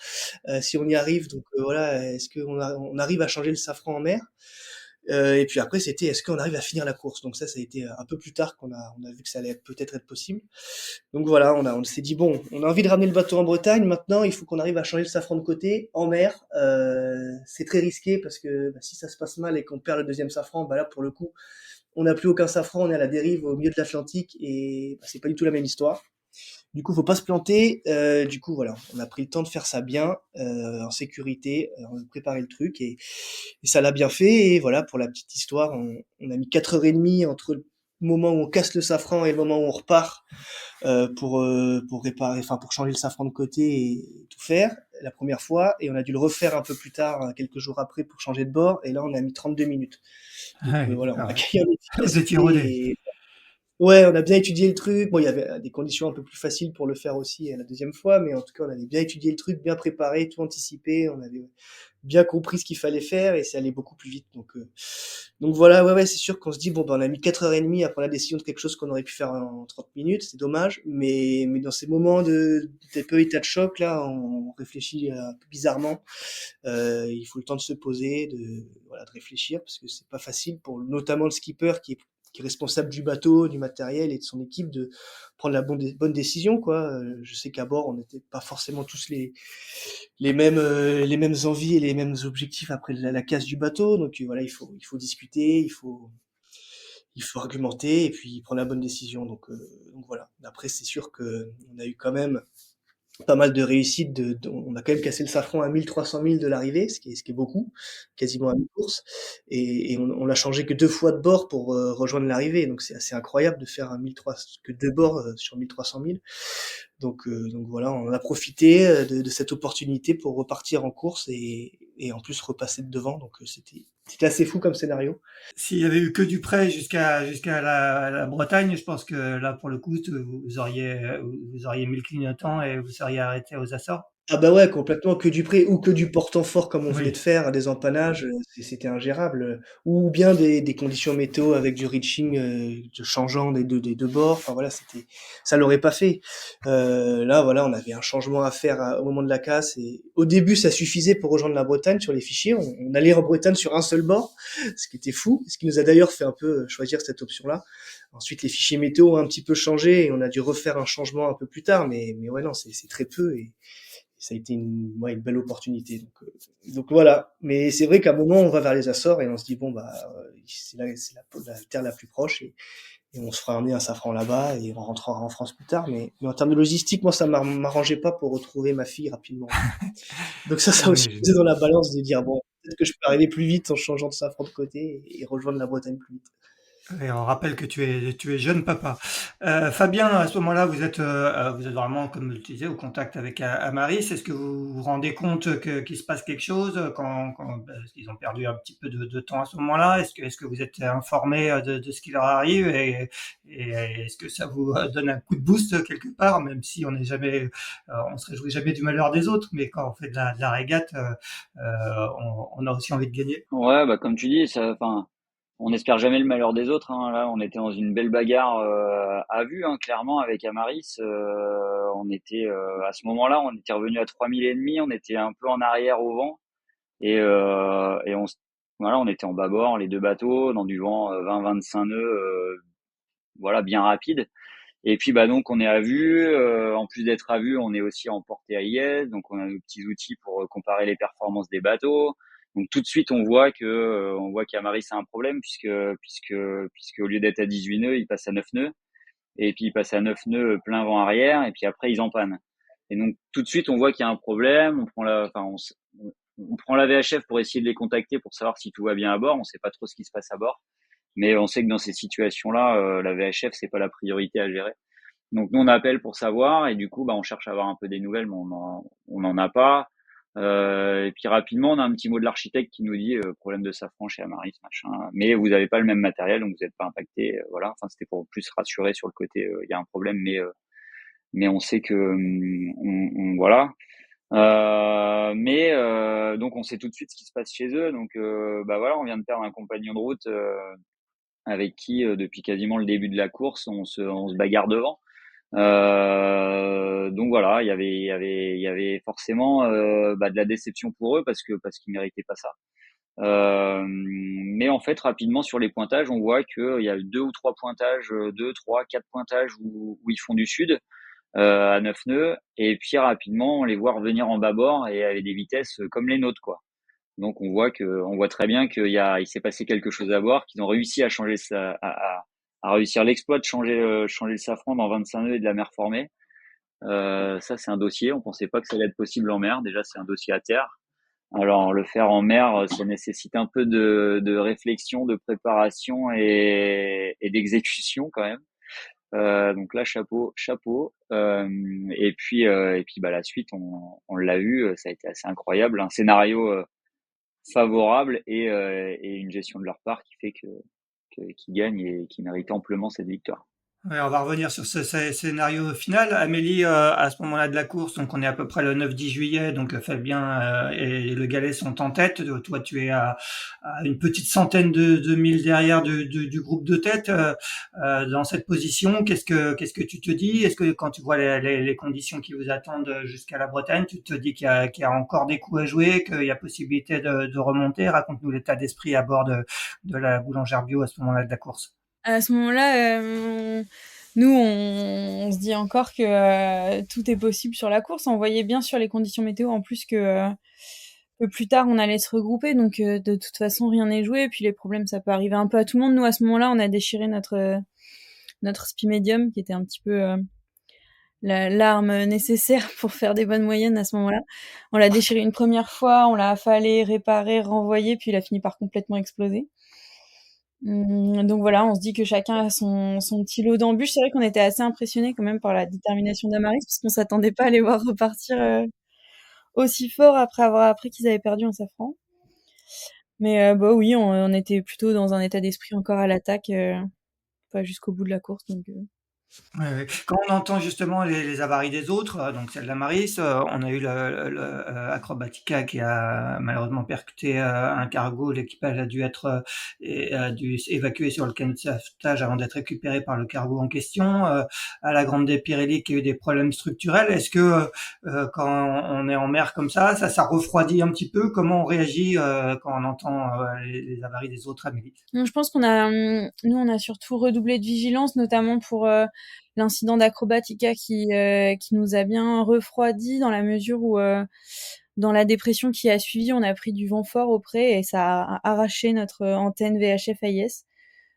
si on y arrive. Donc voilà, est-ce qu'on on arrive à changer le safran en mer? Et puis après, c'était est-ce qu'on arrive à finir la course? Donc ça a été un peu plus tard on a vu que ça allait peut-être être possible. Donc voilà, on s'est dit bon, on a envie de ramener le bateau en Bretagne. Maintenant, il faut qu'on arrive à changer le safran de côté en mer. C'est très risqué parce que si ça se passe mal et qu'on perd le deuxième safran, là pour le coup, on n'a plus aucun safran, on est à la dérive au milieu de l'Atlantique et c'est pas du tout la même histoire. Du coup, faut pas se planter. Du coup, voilà, on a pris le temps de faire ça bien, en sécurité, on a préparé le truc et ça l'a bien fait. Et voilà, pour la petite histoire, on a mis 4h30 entre le moment où on casse le safran et le moment où on repart pour réparer, enfin pour changer le safran de côté et tout faire la première fois. Et on a dû le refaire un peu plus tard, quelques jours après, pour changer de bord. Et là, on a mis 32 minutes. Donc Ouais, voilà, on a d'accord. gagné en Vous étiez rodés. efficacité. Ouais, on a bien étudié le truc. Bon, il y avait des conditions un peu plus faciles pour le faire aussi la deuxième fois, mais en tout cas, on avait bien étudié le truc, bien préparé, tout anticipé. On avait bien compris ce qu'il fallait faire et ça allait beaucoup plus vite. Donc voilà, ouais, c'est sûr qu'on se dit, bon, on a mis 4h30 à prendre la décision de quelque chose qu'on aurait pu faire en 30 minutes. C'est dommage, mais dans ces moments des peu état de choc, là, on réfléchit un peu bizarrement. Il faut le temps de se poser, voilà, de réfléchir, parce que c'est pas facile pour notamment le skipper qui est responsable du bateau, du matériel et de son équipe de prendre la bonne décision, quoi. Je sais qu'à bord, on n'était pas forcément tous les mêmes envies et les mêmes objectifs après la casse du bateau. Donc voilà, il faut discuter, il faut argumenter et puis prendre la bonne décision. Donc voilà. Après, c'est sûr que on a eu quand même pas mal de réussites. On a quand même cassé le safran à 1300 milles de l'arrivée, ce qui est beaucoup, quasiment à mi-course. Et on l'a changé que 2 fois de bord pour rejoindre l'arrivée. Donc c'est assez incroyable de faire que 2 bords sur 1300 milles. Donc voilà, on a profité de cette opportunité pour repartir en course et en plus repasser de devant. Donc c'était assez fou comme scénario. S'il y avait eu que du prêt jusqu'à la Bretagne, je pense que là, pour le coup, vous auriez mis le clignotant et vous seriez arrêté aux Açores. Ah bah ouais, complètement, que du pré ou que du portant fort comme on venait de Oui. faire, des empannages, c'était ingérable. Ou bien des conditions météo avec du reaching changeant des deux bords. Enfin voilà, ça l'aurait pas fait. Là voilà, on avait un changement à faire au moment de la casse et au début ça suffisait pour rejoindre la Bretagne sur les fichiers. On allait en Bretagne sur un seul bord, ce qui était fou, ce qui nous a d'ailleurs fait un peu choisir cette option-là. Ensuite les fichiers météo ont un petit peu changé et on a dû refaire un changement un peu plus tard, mais ouais non, c'est très peu et ça a été une belle opportunité. Donc voilà. Mais c'est vrai qu'à un moment, on va vers les Açores et on se dit, bon, c'est la terre la plus proche et on se fera amener un safran là-bas et on rentrera en France plus tard. Mais en termes de logistique, moi, ça m'arrangeait pas pour retrouver ma fille rapidement. Donc ça aussi, J'imagine. c'est dans la balance de dire, bon, peut-être que je peux arriver plus vite en changeant de safran de côté et rejoindre la Bretagne plus vite. Et on rappelle que tu es jeune papa. Fabien, à ce moment-là, vous êtes vraiment, comme je disais, au contact avec Amaris. Est-ce que vous vous rendez compte qu'il se passe quelque chose parce qu'ils ont perdu un petit peu de temps à ce moment-là? Est-ce que vous êtes informé de ce qui leur arrive et est-ce que ça vous donne un coup de boost quelque part, même si on se réjouit jamais du malheur des autres, mais quand on fait de la régate, on a aussi envie de gagner. Ouais, bah comme tu dis, enfin, on n'espère jamais le malheur des autres, hein. Là, on était dans une belle bagarre à vue, hein, clairement, avec Amaris. On était à ce moment-là, on était revenu à 3000 et demi, on était un peu en arrière au vent et voilà, on était en bâbord, les deux bateaux, dans du vent 20-25 nœuds, voilà, bien rapide. Et puis bah donc on est à vue. En plus d'être à vue, on est aussi en portée AIS, donc on a nos petits outils pour comparer les performances des bateaux. Donc tout de suite on voit qu'Amaris a un problème puisque au lieu d'être à 18 nœuds, il passe à 9 nœuds et puis il passe à 9 nœuds plein vent arrière et puis après ils empannent. Et donc tout de suite on voit qu'il y a un problème. On prend la VHF pour essayer de les contacter pour savoir si tout va bien à bord. On sait pas trop ce qui se passe à bord, mais on sait que dans ces situations-là, la VHF c'est pas la priorité à gérer. Donc nous on appelle pour savoir et du coup bah on cherche à avoir un peu des nouvelles mais on en a pas. Et puis rapidement on a un petit mot de l'architecte qui nous dit problème de safran chez Amaris machin. Mais vous n'avez pas le même matériel donc vous n'êtes pas impacté. Voilà. Enfin c'était pour plus rassurer sur le côté il y a un problème mais on sait que voilà. Donc on sait tout de suite ce qui se passe chez eux. Donc bah voilà on vient de perdre un compagnon de route avec qui depuis quasiment le début de la course, on se bagarre devant. Donc voilà, il y avait forcément de la déception pour eux parce qu'ils méritaient pas ça. Mais en fait, rapidement sur les pointages, on voit qu'il y a 2 ou 3 pointages, 2, 3, 4 pointages où ils font du sud à 9 nœuds, et puis rapidement on les voit revenir en bâbord et avec des vitesses comme les nôtres, quoi. Donc on voit très bien il s'est passé quelque chose à bord, qu'ils ont réussi à changer à réussir l'exploit de changer le safran dans 25 nœuds et de la mer formée. Ça c'est un dossier, on pensait pas que ça allait être possible en mer. Déjà c'est un dossier à terre. Alors le faire en mer, ça nécessite un peu de réflexion, de préparation et d'exécution quand même. Donc là chapeau. Et puis la suite on l'a vu, ça a été assez incroyable, un scénario favorable et une gestion de leur part qui fait qu'ils gagnent et qui méritent amplement cette victoire. Ouais, on va revenir sur ce scénario final. Amélie, à ce moment-là de la course, donc on est à peu près le 9-10 juillet, donc Fabien et Le Gallais sont en tête. Toi, tu es à une petite centaine de milles derrière du groupe de tête. Dans cette position, qu'est-ce que tu te dis? Est-ce que quand tu vois les conditions qui vous attendent jusqu'à la Bretagne, tu te dis qu'il y a encore des coups à jouer, qu'il y a possibilité de remonter? Raconte-nous l'état d'esprit à bord de la Boulangère Bio à ce moment-là de la course. À ce moment-là, nous, on se dit encore que tout est possible sur la course. On voyait bien sur les conditions météo en plus que plus tard on allait se regrouper, donc de toute façon rien n'est joué. Et puis les problèmes, ça peut arriver un peu à tout le monde. Nous, à ce moment-là, on a déchiré notre spi médium, qui était un petit peu l'arme nécessaire pour faire des bonnes moyennes à ce moment-là. On l'a déchiré une première fois, on l'a affalé, réparé, renvoyé, puis il a fini par complètement exploser. Donc voilà, on se dit que chacun a son petit lot d'embûches. C'est vrai qu'on était assez impressionnés quand même par la détermination d'Amaris, parce qu'on s'attendait pas à les voir repartir aussi fort après avoir appris qu'ils avaient perdu en safran. Mais oui, on était plutôt dans un état d'esprit encore à l'attaque, pas jusqu'au bout de la course. Donc Ouais, ouais. Quand on entend justement les avaries des autres, donc celle d'Amaris, on a eu Acrobatica qui a malheureusement percuté un cargo. L'équipage a dû a dû évacuer sur le canot de sauvetage avant d'être récupéré par le cargo en question. À la Grande Pirelli qui a eu des problèmes structurels. Est-ce que quand on est en mer comme ça refroidit un petit peu? Comment on réagit quand on entend les avaries des autres, Amélie? Donc, je pense nous, on a surtout redoublé de vigilance, notamment pour l'incident d'Acrobatica qui nous a bien refroidi dans la mesure où dans la dépression qui a suivi, on a pris du vent fort auprès et ça a arraché notre antenne VHF AIS.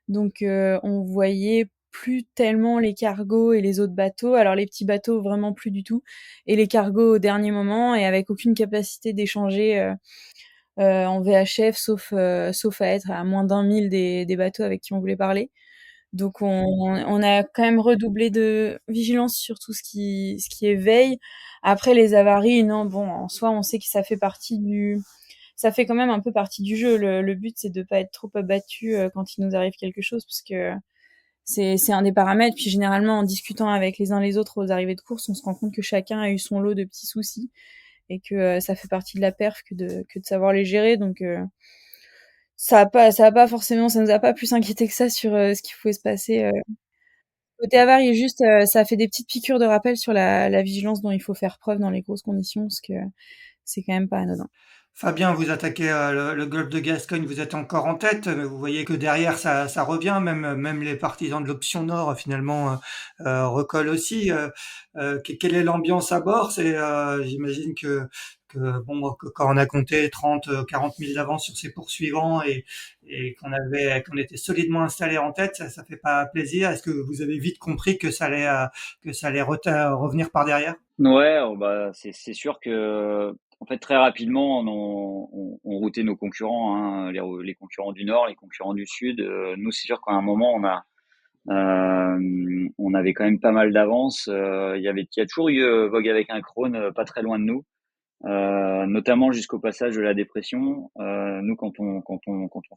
Donc on voyait plus tellement les cargos et les autres bateaux. Alors les petits bateaux vraiment plus du tout, et les cargos au dernier moment et avec aucune capacité d'échanger en VHF, sauf à être à moins d'un mille des bateaux avec qui on voulait parler. Donc on a quand même redoublé de vigilance sur tout ce qui est veille. Après les avaries, non, bon, en soi, on sait que ça fait quand même un peu partie du jeu. Le but, c'est de pas être trop abattu quand il nous arrive quelque chose, parce que c'est un des paramètres. Puis généralement, en discutant avec les uns les autres aux arrivées de course, on se rend compte que chacun a eu son lot de petits soucis et que ça fait partie de la perf que de savoir les gérer. Donc ça nous a pas plus inquiété que ça sur ce qui pouvait se passer. Côté avarie, juste, ça fait des petites piqûres de rappel sur la vigilance dont il faut faire preuve dans les grosses conditions, parce que c'est quand même pas anodin. Fabien, vous attaquez le golfe de Gascogne, vous êtes encore en tête, mais vous voyez que derrière ça revient, même les partisans de l'option nord finalement recollent aussi. Quelle est l'ambiance à bord? J'imagine que quand on a compté 30, 40 000 d'avance sur ses poursuivants et qu'on était solidement installé en tête, ça fait pas plaisir. Est-ce que vous avez vite compris que ça allait revenir par derrière? Ouais, c'est sûr que en fait très rapidement on routait nos concurrents, hein, les concurrents du nord, les concurrents du sud. Nous c'est sûr qu'à un moment on avait quand même pas mal d'avance. Il y a toujours eu Vogue avec un Krone pas très loin de nous, notamment jusqu'au passage de la dépression. Nous quand on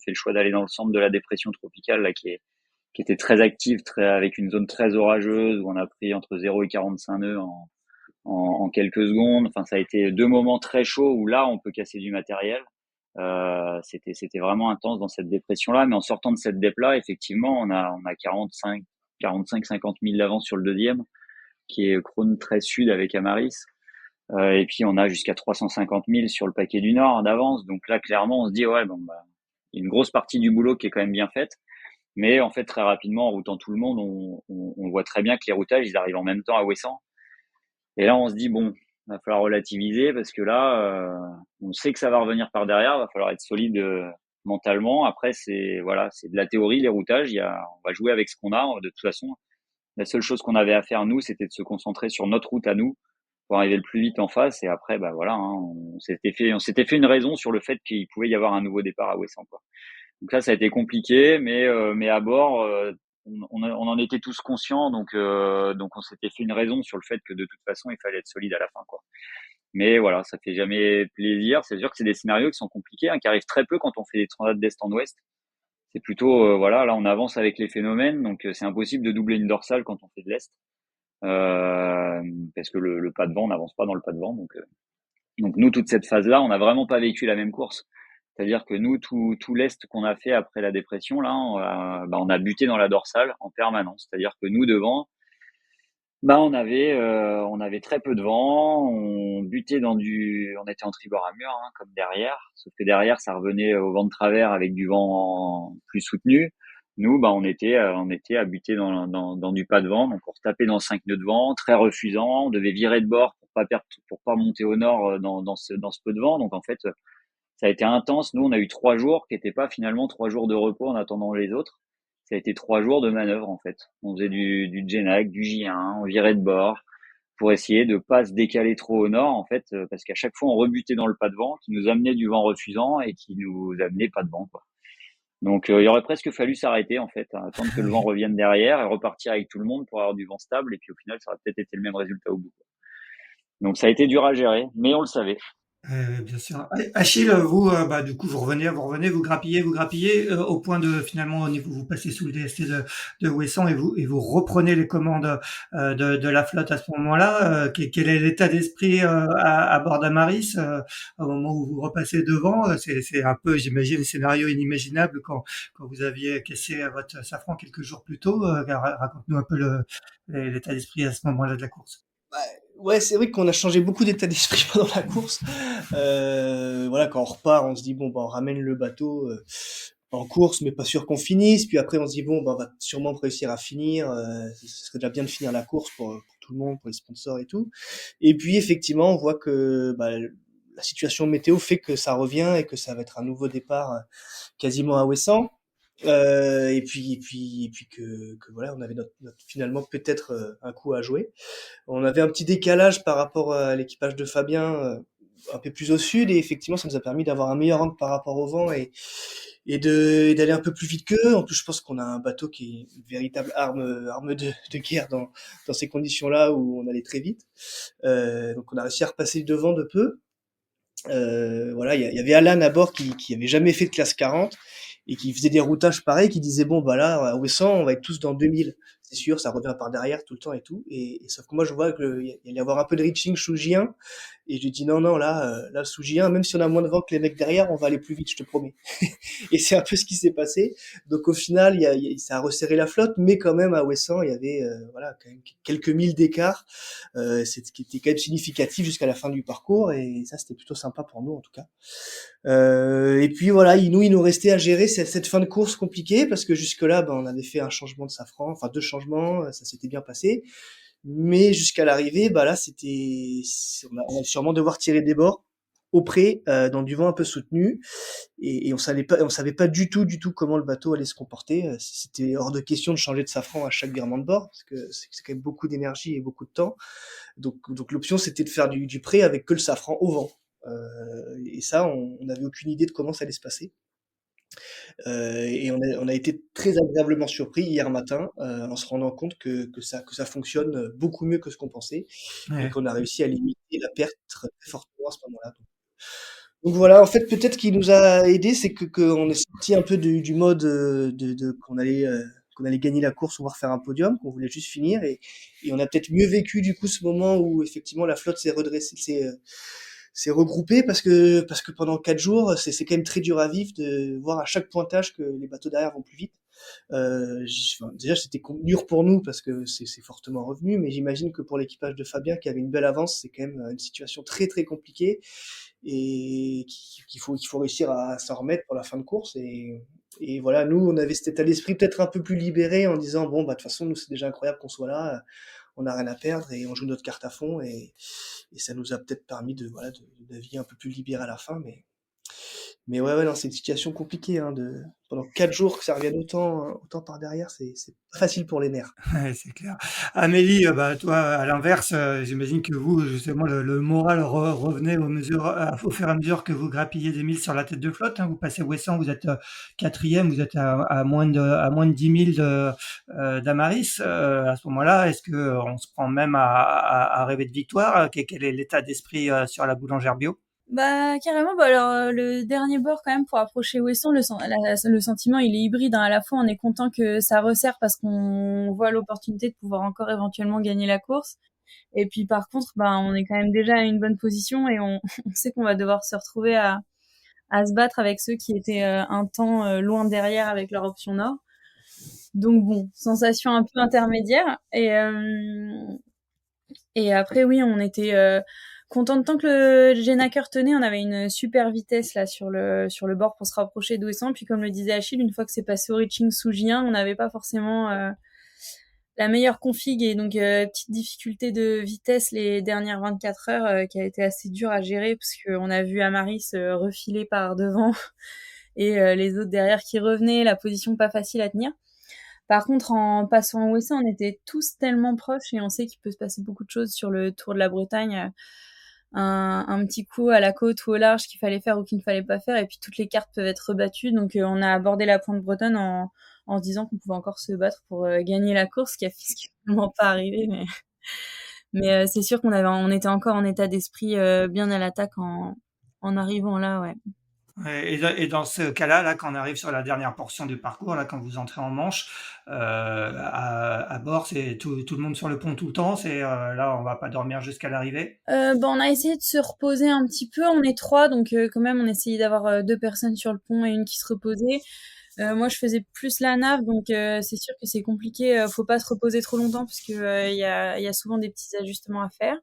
fait le choix d'aller dans le centre de la dépression tropicale là qui était très active, avec une zone très orageuse où on a pris entre 0 et 45 nœuds en quelques secondes. Enfin, ça a été 2 moments très chauds où là, on peut casser du matériel. C'était vraiment intense dans cette dépression-là. Mais en sortant de cette dép-là, effectivement, on a 50 000 d'avance sur le deuxième, qui est Krone très sud avec Amaris. Et puis on a jusqu'à 350 000 sur le paquet du Nord d'avance. Donc là, clairement, on se dit ouais, bon bah, il y a une grosse partie du boulot qui est quand même bien faite. Mais en fait, très rapidement, en routant tout le monde, on voit très bien que les routages, ils arrivent en même temps à Ouessant. Et là, on se dit bon, va falloir relativiser parce que là, on sait que ça va revenir par derrière. Va falloir être solide mentalement. Après, c'est de la théorie, les routages. On va jouer avec ce qu'on a. De toute façon, la seule chose qu'on avait à faire nous, c'était de se concentrer sur notre route à nous pour arriver le plus vite en face. Et après, bah voilà, hein, on s'était fait une raison sur le fait qu'il pouvait y avoir un nouveau départ à Ouessant, quoi. Donc là, ça a été compliqué, mais à bord, on en était tous conscients, donc on s'était fait une raison sur le fait que de toute façon, il fallait être solide à la fin, quoi. Mais voilà, ça fait jamais plaisir. C'est sûr que c'est des scénarios qui sont compliqués, hein, qui arrivent très peu quand on fait des transats d'est en ouest. C'est plutôt, voilà, là on avance avec les phénomènes, donc c'est impossible de doubler une dorsale quand on fait de l'est, parce que le pas de vent, on n'avance pas dans le pas de vent, donc nous, toute cette phase-là, on n'a vraiment pas vécu la même course. C'est-à-dire que nous, tout l'est qu'on a fait après la dépression, là, on a buté dans la dorsale en permanence. C'est-à-dire que nous, devant, on avait très peu de vent, on butait on était en tribord à mur, hein, comme derrière. Sauf que derrière, ça revenait au vent de travers avec du vent plus soutenu. Nous, on était à buter dans du pas de vent. Donc, on retapait dans 5 nœuds de vent, très refusant. On devait virer de bord pour pas monter au nord dans ce peu de vent. Donc, en fait, ça a été intense. Nous, on a eu 3 jours qui n'étaient pas finalement 3 jours de repos en attendant les autres. Ça a été 3 jours de manœuvre, en fait. On faisait du Genac, du J1, on virait de bord pour essayer de pas se décaler trop au nord, en fait, parce qu'à chaque fois, on rebutait dans le pas de vent qui nous amenait du vent refusant et qui nous amenait pas de vent, quoi. Donc, il aurait presque fallu s'arrêter, en fait, hein, attendre que le vent revienne derrière et repartir avec tout le monde pour avoir du vent stable. Et puis, au final, ça aurait peut-être été le même résultat au bout, quoi. Donc, ça a été dur à gérer, mais on le savait. Bien sûr. Achille, vous, bah, du coup, vous grappillez, au point de finalement, vous passez sous le DST de Ouessant et vous reprenez les commandes de la flotte à ce moment-là. Quel est l'état d'esprit à bord d'Amaris au moment où vous repassez devant? C'est un peu, j'imagine, un scénario inimaginable quand vous aviez cassé votre safran quelques jours plus tôt. Raconte-nous un peu l'état d'esprit à ce moment-là de la course. Ouais, c'est vrai qu'on a changé beaucoup d'état d'esprit pendant la course. Voilà, quand on repart, on se dit bon, bah, on ramène le bateau en course, mais pas sûr qu'on finisse. Puis après, on se dit bon, bah, on va sûrement réussir à finir. Ce serait déjà bien de finir la course pour tout le monde, pour les sponsors et tout. Et puis effectivement, on voit que bah, la situation météo fait que ça revient et que ça va être un nouveau départ quasiment à Ouessant. Et puis que voilà, on avait finalement peut-être un coup à jouer. On avait un petit décalage par rapport à l'équipage de Fabien, un peu plus au sud, et effectivement, ça nous a permis d'avoir un meilleur angle par rapport au vent et d'aller un peu plus vite qu'eux. En plus, je pense qu'on a un bateau qui est une véritable arme de guerre dans ces conditions-là où on allait très vite. Donc, on a réussi à repasser le devant de peu. Voilà, il y avait Alan à bord qui avait jamais fait de classe 40 et qui faisait des routages pareils, qui disait bon bah là à Ouessant on va être tous dans 2000, c'est sûr, ça revient par derrière tout le temps et tout, et sauf que moi je vois que il y allait y avoir un peu de reaching sous J1, et je lui dis non non là sous J1, même si on a moins de vent que les mecs derrière, on va aller plus vite, je te promets. Et c'est un peu ce qui s'est passé. Donc au final ça a resserré la flotte, mais quand même à Ouessant il y avait voilà quand même quelques milles d'écart, c'est ce qui était quand même significatif jusqu'à la fin du parcours, et ça c'était plutôt sympa pour nous en tout cas. Et puis voilà, il nous restait à gérer cette fin de course compliquée, parce que jusque-là, ben, on avait fait un changement de safran, enfin 2 changements, ça s'était bien passé. Mais jusqu'à l'arrivée, bah là, on allait sûrement devoir tirer des bords au près, dans du vent un peu soutenu, et on savait pas du tout comment le bateau allait se comporter. C'était hors de question de changer de safran à chaque virement de bord, parce que c'est quand même beaucoup d'énergie et beaucoup de temps. Donc l'option, c'était de faire du près avec que le safran au vent. Et ça, on n'avait aucune idée de comment ça allait se passer. Et on a été très agréablement surpris hier matin, en se rendant compte que ça fonctionne beaucoup mieux que ce qu'on pensait, et Ouais. qu'on a réussi à limiter la perte très fortement à ce moment-là. Donc voilà, en fait, peut-être qu'il nous a aidé, c'est qu'on est sorti un peu du mode qu'on allait gagner la course, voire faire un podium, qu'on voulait juste finir, et on a peut-être mieux vécu du coup ce moment où effectivement la flotte s'est redressée, c'est regroupé parce que pendant 4 jours, c'est quand même très dur à vivre de voir à chaque pointage que les bateaux derrière vont plus vite. Enfin, déjà, c'était dur pour nous parce que c'est fortement revenu, mais j'imagine que pour l'équipage de Fabien qui avait une belle avance, c'est quand même une situation très très compliquée et qu'il faut réussir à s'en remettre pour la fin de course. Et voilà, nous, on avait cet état d'esprit peut-être un peu plus libéré en disant, bon, bah, de toute façon, nous, c'est déjà incroyable qu'on soit là, on n'a rien à perdre et on joue notre carte à fond et ça nous a peut-être permis voilà, de naviguer un peu plus libéré à la fin, mais ouais, ouais, non, c'est une situation compliquée, hein, pendant 4 jours que ça revienne autant par derrière, c'est pas facile pour les nerfs. Ouais, c'est clair. Amélie, bah, toi, à l'inverse, j'imagine que vous, justement, le moral revenait au fur et à mesure que vous grappilliez des milles sur la tête de flotte, hein. Vous passez Ouessant, vous êtes quatrième, vous êtes à moins de 10 milles d'Amaris. À ce moment-là, est-ce que on se prend même à rêver de victoire? Quel est l'état d'esprit sur la Boulangère Bio? Bah carrément. Bah alors le dernier bord quand même pour approcher Wesson, le sentiment il est hybride, hein. À la fois on est content que ça resserre parce qu'on voit l'opportunité de pouvoir encore éventuellement gagner la course. Et puis par contre, bah on est quand même déjà à une bonne position et on, on sait qu'on va devoir se retrouver à se battre avec ceux qui étaient un temps loin derrière avec leur option nord. Donc bon, sensation un peu intermédiaire. Et après, oui, on était content de tant que le Genaker tenait. On avait une super vitesse là sur le bord pour se rapprocher d'Ouessant. Puis comme le disait Achille, une fois que c'est passé au reaching sous J1, on n'avait pas forcément la meilleure config et donc petite difficulté de vitesse les dernières 24 heures qui a été assez dur à gérer parce qu'on a vu Amaris refiler par devant et les autres derrière qui revenaient, la position pas facile à tenir. Par contre, en passant au Ouessant, on était tous tellement proches et on sait qu'il peut se passer beaucoup de choses sur le Tour de la Bretagne. Un petit coup à la côte ou au large qu'il fallait faire ou qu'il ne fallait pas faire, et puis toutes les cartes peuvent être rebattues. Donc on a abordé la pointe bretonne en se disant qu'on pouvait encore se battre pour gagner la course, ce qui est finalement pas arrivé. Mais c'est sûr on était encore en état d'esprit bien à l'attaque en arrivant là, ouais. Ouais, et dans ce cas-là, là, quand on arrive sur la dernière portion du parcours, là, quand vous entrez en Manche, à bord, c'est tout le monde sur le pont tout le temps. C'est là, on va pas dormir jusqu'à l'arrivée. On a essayé de se reposer un petit peu. On est 3, donc quand même, on essayait d'avoir 2 personnes sur le pont et une qui se reposait. Moi, je faisais plus la nave, donc c'est sûr que c'est compliqué. Faut pas se reposer trop longtemps parce que il y a souvent des petits ajustements à faire.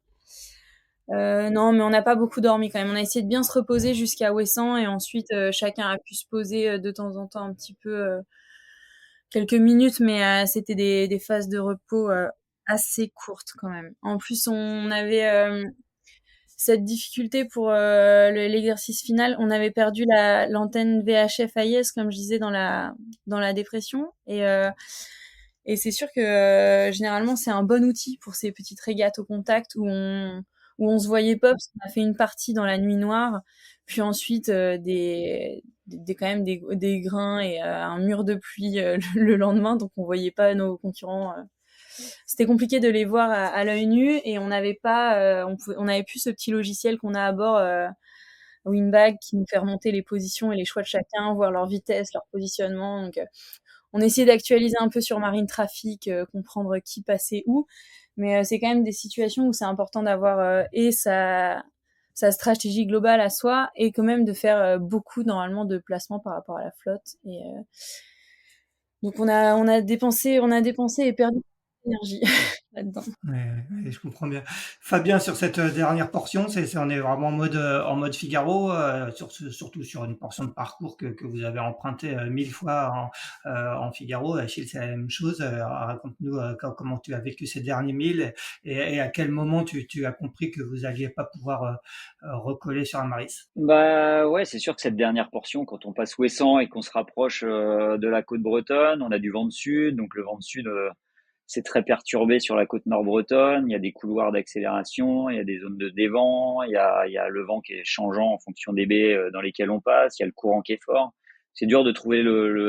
Non, mais on n'a pas beaucoup dormi quand même. On a essayé de bien se reposer jusqu'à Ouessant et ensuite chacun a pu se poser de temps en temps un petit peu quelques minutes, mais c'était des phases de repos assez courtes quand même. En plus, on avait cette difficulté pour l'exercice final. On avait perdu l'antenne VHF AIS, comme je disais dans la dépression, et c'est sûr que généralement c'est un bon outil pour ces petites régates au contact où on se voyait pas parce qu'on a fait une partie dans la nuit noire, puis ensuite quand même des grains et un mur de pluie le lendemain, donc on voyait pas nos concurrents. C'était compliqué de les voir à l'œil nu et on n'avait pas, on avait plus ce petit logiciel qu'on a à bord, Winbag, qui nous fait remonter les positions et les choix de chacun, voir leur vitesse, leur positionnement. Donc on essayait d'actualiser un peu sur Marine Traffic, comprendre qui passait où. Mais c'est quand même des situations où c'est important d'avoir et sa stratégie globale à soi et quand même de faire beaucoup normalement de placements par rapport à la flotte. Et donc on a dépensé et perdu de l'énergie là-dedans. Ouais, je comprends bien. Fabien, sur cette dernière portion, on est vraiment en mode Figaro, surtout sur une portion de parcours que vous avez emprunté 1000 fois en Figaro. Achille, c'est la même chose. Raconte-nous comment tu as vécu ces derniers 1000 et à quel moment tu as compris que vous n'alliez pas pouvoir recoller sur un Maris. Bah ouais, c'est sûr que cette dernière portion, quand on passe Ouessant et qu'on se rapproche de la côte bretonne, on a du vent de sud, donc le vent de sud c'est très perturbé sur la côte nord bretonne. Il y a des couloirs d'accélération, il y a des zones de dévent, il y a le vent qui est changeant en fonction des baies dans lesquelles on passe, il y a le courant qui est fort. C'est dur de trouver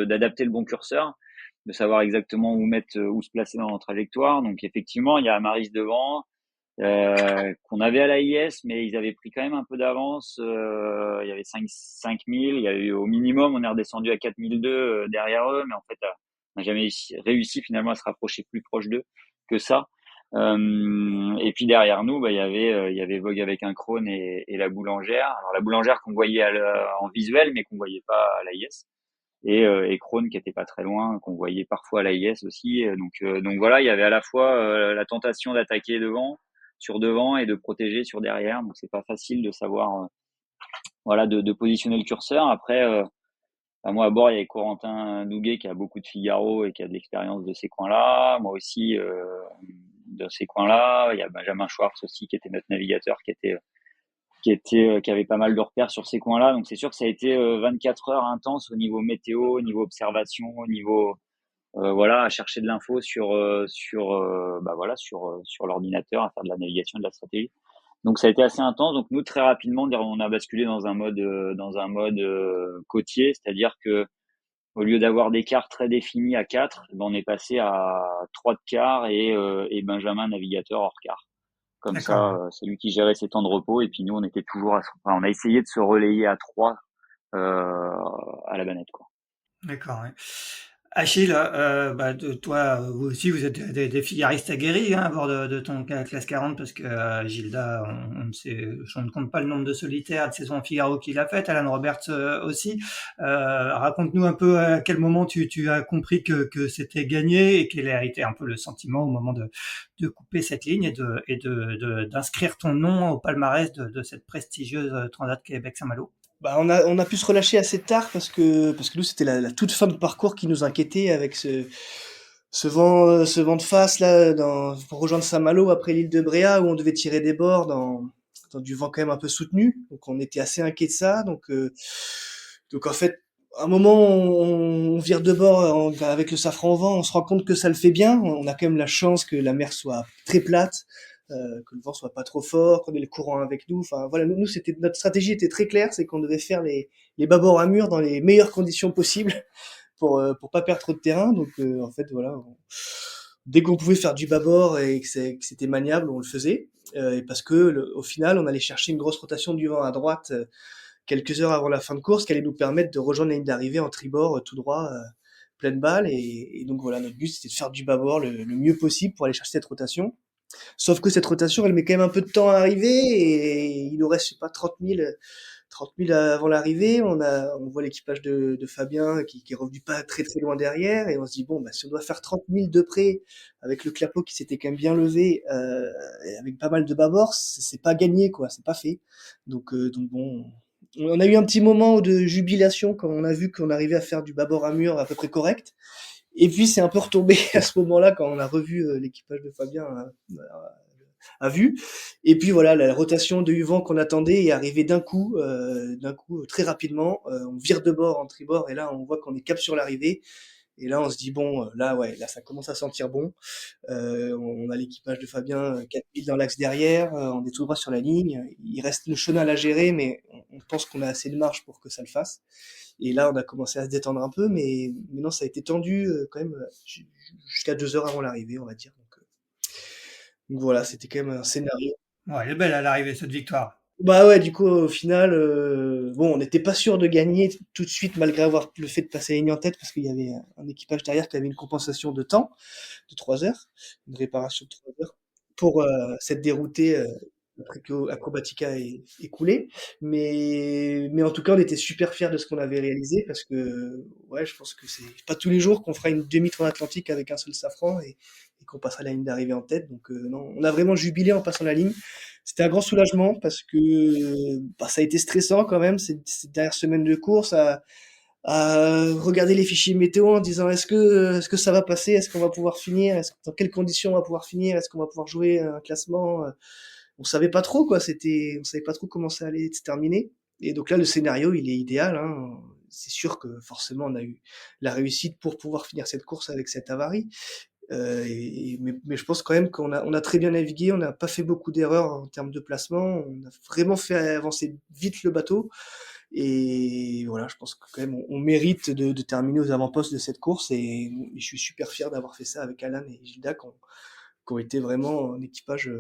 d'adapter le bon curseur, de savoir exactement où se placer dans la trajectoire. Donc effectivement, il y a Amaris devant, qu'on avait à l'AIS, mais ils avaient pris quand même un peu d'avance. Il y avait 5000, il y a eu au minimum, on est redescendu à 4002 derrière eux, mais en fait, on n'a jamais réussi finalement à se rapprocher plus proche d'eux que ça. Et puis derrière nous, il y avait Vogue avec un Krone et la Boulangère. Alors la Boulangère qu'on voyait en visuel, mais qu'on voyait pas à l'AIS. Et Krone qui était pas très loin, qu'on voyait parfois à l'AIS aussi. Donc voilà, il y avait à la fois la tentation d'attaquer sur devant et de protéger sur derrière. Donc c'est pas facile de savoir, voilà, de positionner le curseur. Après, moi à bord, il y avait Corentin Douguet qui a beaucoup de Figaro et qui a de l'expérience de ces coins-là. Moi aussi, de ces coins-là. Il y a Benjamin Schwartz aussi qui était notre navigateur, qui avait pas mal de repères sur ces coins-là. Donc c'est sûr que ça a été 24 heures intenses au niveau météo, au niveau observation, au niveau voilà, à chercher de l'info sur l'ordinateur, à faire de la navigation, de la stratégie. Donc ça a été assez intense. Donc nous très rapidement on a basculé dans un mode côtier, c'est-à-dire que au lieu d'avoir des quarts très définis à 4, ben on est passé à 3 de quart et Benjamin navigateur hors quart. Comme D'accord, ça, ouais. c'est lui qui gérait ses temps de repos et puis nous on était toujours on a essayé de se relayer à 3 à la banette quoi. D'accord, ouais. Achille, toi, vous aussi, vous êtes des figaristes aguerris hein, à bord de ton classe 40 parce que Gilda, on ne compte pas le nombre de solitaires de saison Figaro qu'il a fait, Alan Roberts aussi. Raconte-nous un peu à quel moment tu as compris que c'était gagné et quel a été un peu le sentiment au moment de couper cette ligne d'inscrire ton nom au palmarès de cette prestigieuse Transat Québec-Saint-Malo. Bah, on a pu se relâcher assez tard parce que nous, c'était la toute fin de parcours qui nous inquiétait avec ce vent de face là pour rejoindre Saint-Malo après l'île de Bréa où on devait tirer des bords dans du vent quand même un peu soutenu. Donc on était assez inquiet de ça. Donc en fait, à un moment on vire de bord avec le safran au vent, on se rend compte que ça le fait bien. On a quand même la chance que la mer soit très plate, que le vent soit pas trop fort, qu'on ait le courant avec nous. Enfin voilà, nous c'était notre stratégie était très claire, c'est qu'on devait faire les bâbords à mur dans les meilleures conditions possibles pour pas perdre trop de terrain. En fait voilà, dès qu'on pouvait faire du bâbord et que c'était maniable, on le faisait. Et parce que au final, on allait chercher une grosse rotation du vent à droite quelques heures avant la fin de course, qui allait nous permettre de rejoindre la ligne d'arrivée en tribord tout droit, pleine balle. Et donc voilà, notre but c'était de faire du bâbord le mieux possible pour aller chercher cette rotation. Sauf que cette rotation, elle met quand même un peu de temps à arriver et il nous reste, je sais pas, 30 000 avant l'arrivée. On voit l'équipage de Fabien qui est revenu pas très très loin derrière et on se dit bon, bah, si on doit faire 30 000 de près avec le clapot qui s'était quand même bien levé, et avec pas mal de bâbord, c'est pas gagné quoi, c'est pas fait. Donc bon, on a eu un petit moment de jubilation quand on a vu qu'on arrivait à faire du bâbord à mur à peu près correct. Et puis c'est un peu retombé à ce moment-là quand on a revu l'équipage de Fabien à vue. Et puis voilà, la rotation de vent qu'on attendait est arrivée d'un coup très rapidement. On vire de bord en tribord et là on voit qu'on est cap sur l'arrivée. Et là on se dit bon, là ouais, là ça commence à sentir bon. On a l'équipage de Fabien 4 piles dans l'axe derrière, on est tout droit sur la ligne. Il reste le chenal à gérer, mais on pense qu'on a assez de marge pour que ça le fasse. Et là, on a commencé à se détendre un peu, mais non, ça a été tendu quand même jusqu'à 2 heures avant l'arrivée, on va dire. Donc voilà, c'était quand même un scénario. Ouais, elle est belle à l'arrivée, cette victoire. Bah ouais, du coup, au final, bon, on n'était pas sûr de gagner tout de suite, malgré avoir le fait de passer la ligne en tête, parce qu'il y avait un équipage derrière qui avait une compensation de temps de 3 heures, une réparation de 3 heures, pour s'être dérouté après que Acrobatica est coulé. Mais en tout cas, on était super fiers de ce qu'on avait réalisé, parce que ouais, je pense que c'est pas tous les jours qu'on fera une demi-transatlantique avec un seul safran et qu'on passera la ligne d'arrivée en tête. Donc non, on a vraiment jubilé en passant la ligne. C'était un grand soulagement parce que bah, ça a été stressant quand même ces dernières semaines de course à regarder les fichiers météo en disant est-ce que ça va passer, est-ce qu'on va pouvoir finir, dans quelles conditions on va pouvoir finir, est-ce qu'on va pouvoir jouer un classement. On savait pas trop quoi, on savait pas trop comment ça allait se terminer. Et donc là le scénario il est idéal. Hein. C'est sûr que forcément on a eu la réussite pour pouvoir finir cette course avec cette avarie. Mais je pense quand même on a très bien navigué, on n'a pas fait beaucoup d'erreurs en termes de placement, on a vraiment fait avancer vite le bateau. Et voilà, je pense que quand même on mérite de terminer aux avant-postes de cette course et je suis super fier d'avoir fait ça avec Alan et Gilda qui ont été vraiment un équipage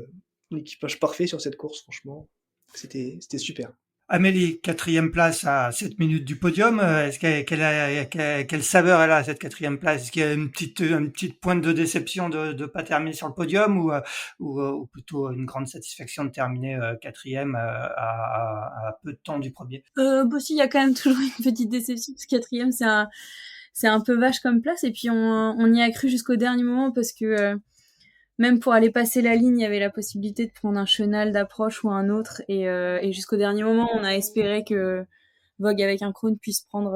parfait sur cette course, franchement. C'était super. Amélie, quatrième place à 7 minutes du podium. Est-ce quelle saveur elle a cette quatrième place? Est-ce qu'il y a une petite pointe de déception de ne pas terminer sur le podium ou plutôt une grande satisfaction de terminer quatrième à peu de temps du premier? Bon, si, il y a quand même toujours une petite déception parce que quatrième, c'est un peu vache comme place et puis on y a cru jusqu'au dernier moment parce que même pour aller passer la ligne, il y avait la possibilité de prendre un chenal d'approche ou un autre et jusqu'au dernier moment, on a espéré que Vogue avec un crône puisse prendre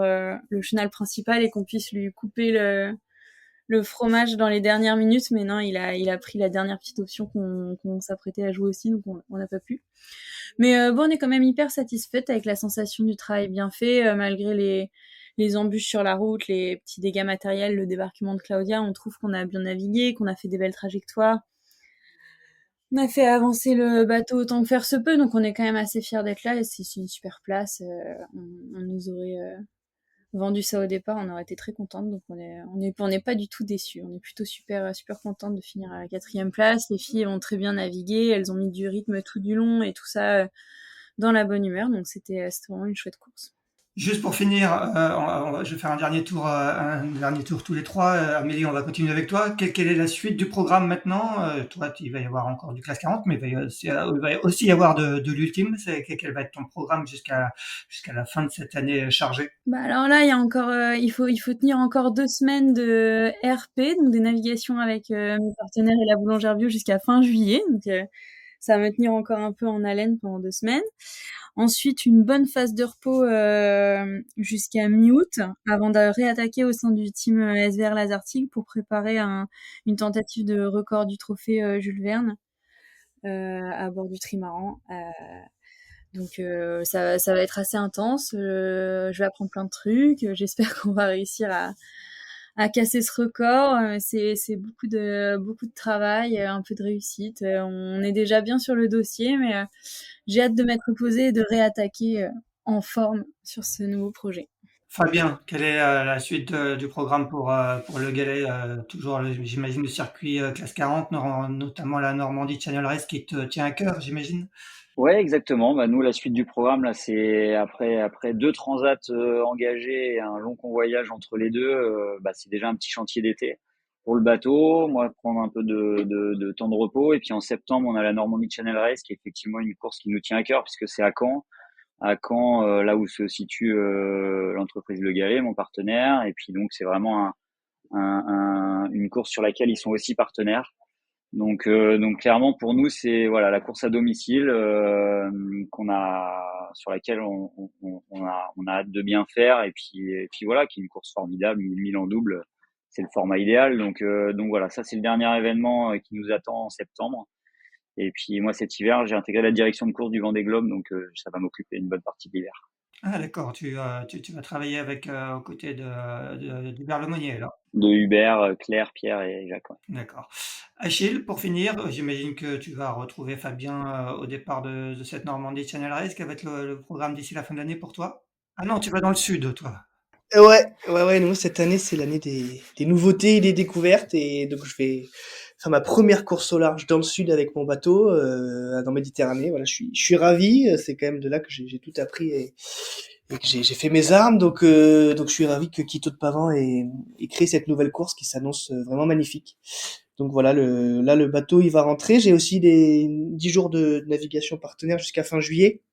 le chenal principal et qu'on puisse lui couper le fromage dans les dernières minutes, mais non, il a pris la dernière petite option qu'on s'apprêtait à jouer aussi, donc on n'a pas pu. Mais bon, on est quand même hyper satisfaite avec la sensation du travail bien fait, malgré les embûches sur la route, les petits dégâts matériels, le débarquement de Claudia. On trouve qu'on a bien navigué, qu'on a fait des belles trajectoires. On a fait avancer le bateau autant que faire se peut, donc on est quand même assez fiers d'être là et c'est une super place. On nous aurait vendu ça au départ, on aurait été très contente, donc on est pas du tout déçus. On est plutôt super contente de finir à la quatrième place. Les filles ont très bien navigué, elles ont mis du rythme tout du long et tout ça dans la bonne humeur, donc c'était vraiment une chouette course. Juste pour finir, je vais faire un dernier tour tous les trois. Amélie, on va continuer avec toi. Quelle est la suite du programme maintenant? Toi, il va y avoir encore du classe 40, mais il va aussi y avoir de l'ultime. Quel va être ton programme jusqu'à la fin de cette année chargée? Bah alors là, il y a encore, il faut tenir encore 2 semaines de RP, donc des navigations avec mes partenaires et la boulangère bio jusqu'à fin juillet. Donc ça va me tenir encore un peu en haleine pendant 2 semaines. Ensuite, une bonne phase de repos jusqu'à mi-août, avant de réattaquer au sein du team SVR Lazartigue pour préparer une tentative de record du trophée Jules Verne à bord du trimaran. Donc ça va être assez intense. Je vais apprendre plein de trucs. J'espère qu'on va réussir à casser ce record. C'est beaucoup de travail, un peu de réussite. On est déjà bien sur le dossier, mais j'ai hâte de m'être posée et de réattaquer en forme sur ce nouveau projet. Fabien, quelle est la suite du programme pour le Galet? Toujours, j'imagine, le circuit classe 40, notamment la Normandie Channel Race qui te tient à cœur, j'imagine? Ouais, exactement. Bah, nous, la suite du programme, là, c'est après 2 transats engagés et un long convoyage entre les deux, bah, c'est déjà un petit chantier d'été pour le bateau. Moi, prendre un peu de temps de repos. Et puis en septembre, on a la Normandie Channel Race, qui est effectivement une course qui nous tient à cœur, puisque c'est à Caen. À Caen, là où se situe l'entreprise Le Galet, mon partenaire. Et puis donc, c'est vraiment une course sur laquelle ils sont aussi partenaires. Donc clairement pour nous c'est voilà la course à domicile qu'on a sur laquelle on a hâte de bien faire et puis voilà qui est une course formidable 1000 en double, c'est le format idéal. Donc voilà, ça c'est le dernier événement qui nous attend en septembre. Et puis moi cet hiver j'ai intégré la direction de course du Vendée Globe, donc ça va m'occuper une bonne partie de l'hiver. Ah d'accord, tu vas travailler aux côtés d'Hubert Lemonnier là. De Hubert, Claire, Pierre et Jacques. Ouais. D'accord. Achille, pour finir, j'imagine que tu vas retrouver Fabien au départ de cette Normandie Channel Race. Quel va être le programme d'ici la fin de l'année pour toi? Ah non, tu vas dans le sud, toi. Ouais, nous, cette année, c'est l'année des nouveautés et des découvertes. Et donc, je vais faire ma première course au large dans le sud avec mon bateau, dans Méditerranée. Voilà, je suis ravi. C'est quand même de là que j'ai tout appris et que j'ai fait mes armes. Donc, je suis ravi que Quito de Pavan ait créé cette nouvelle course qui s'annonce vraiment magnifique. Donc voilà, là, le bateau, il va rentrer. J'ai aussi des 10 jours de navigation partenaire jusqu'à fin juillet.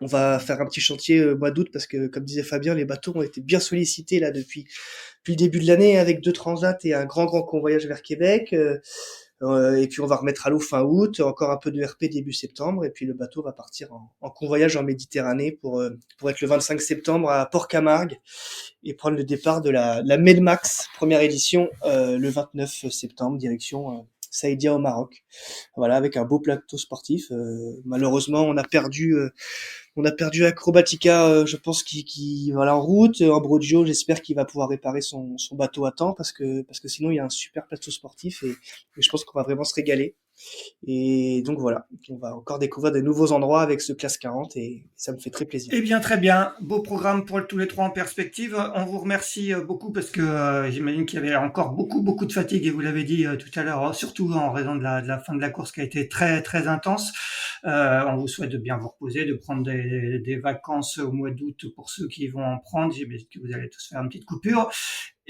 On va faire un petit chantier mois d'août parce que, comme disait Fabien, les bateaux ont été bien sollicités là depuis le début de l'année avec 2 transats et un grand convoyage vers Québec. Et puis on va remettre à l'eau fin août, encore un peu de RP début septembre, et puis le bateau va partir en convoyage en Méditerranée pour être le 25 septembre à Port-Camargue et prendre le départ de la Medmax première édition le 29 septembre direction Saïdia au Maroc. Voilà, avec un beau plateau sportif. Malheureusement, on a perdu Acrobatica, je pense qui voilà en route. Ambrogio, j'espère qu'il va pouvoir réparer son bateau à temps parce que sinon il y a un super plateau sportif et je pense qu'on va vraiment se régaler. Et donc voilà, on va encore découvrir des nouveaux endroits avec ce classe 40 et ça me fait très plaisir. Eh bien, très bien. Beau programme pour tous les trois en perspective. On vous remercie beaucoup parce que j'imagine qu'il y avait encore beaucoup de fatigue et vous l'avez dit tout à l'heure, surtout en raison de la fin de la course qui a été très très intense. On vous souhaite de bien vous reposer, de prendre des vacances au mois d'août pour ceux qui vont en prendre. J'imagine que vous allez tous faire une petite coupure.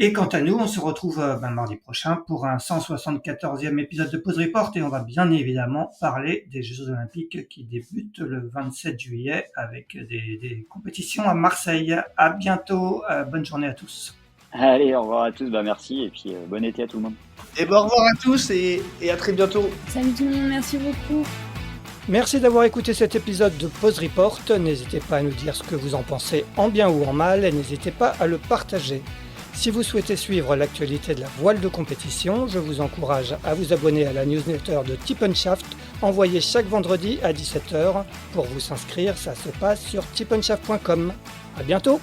Et quant à nous, on se retrouve mardi prochain pour un 174e épisode de Pause Report et on va bien évidemment parler des Jeux Olympiques qui débutent le 27 juillet avec des compétitions à Marseille. À bientôt, bonne journée à tous. Allez, au revoir à tous, merci et puis bon été à tout le monde. Et au revoir à tous et à très bientôt. Salut tout le monde, merci beaucoup. Merci d'avoir écouté cet épisode de Pause Report. N'hésitez pas à nous dire ce que vous en pensez en bien ou en mal et n'hésitez pas à le partager. Si vous souhaitez suivre l'actualité de la voile de compétition, je vous encourage à vous abonner à la newsletter de Tip & Shaft, envoyée chaque vendredi à 17h. Pour vous inscrire, ça se passe sur tipnshaft.com. À bientôt!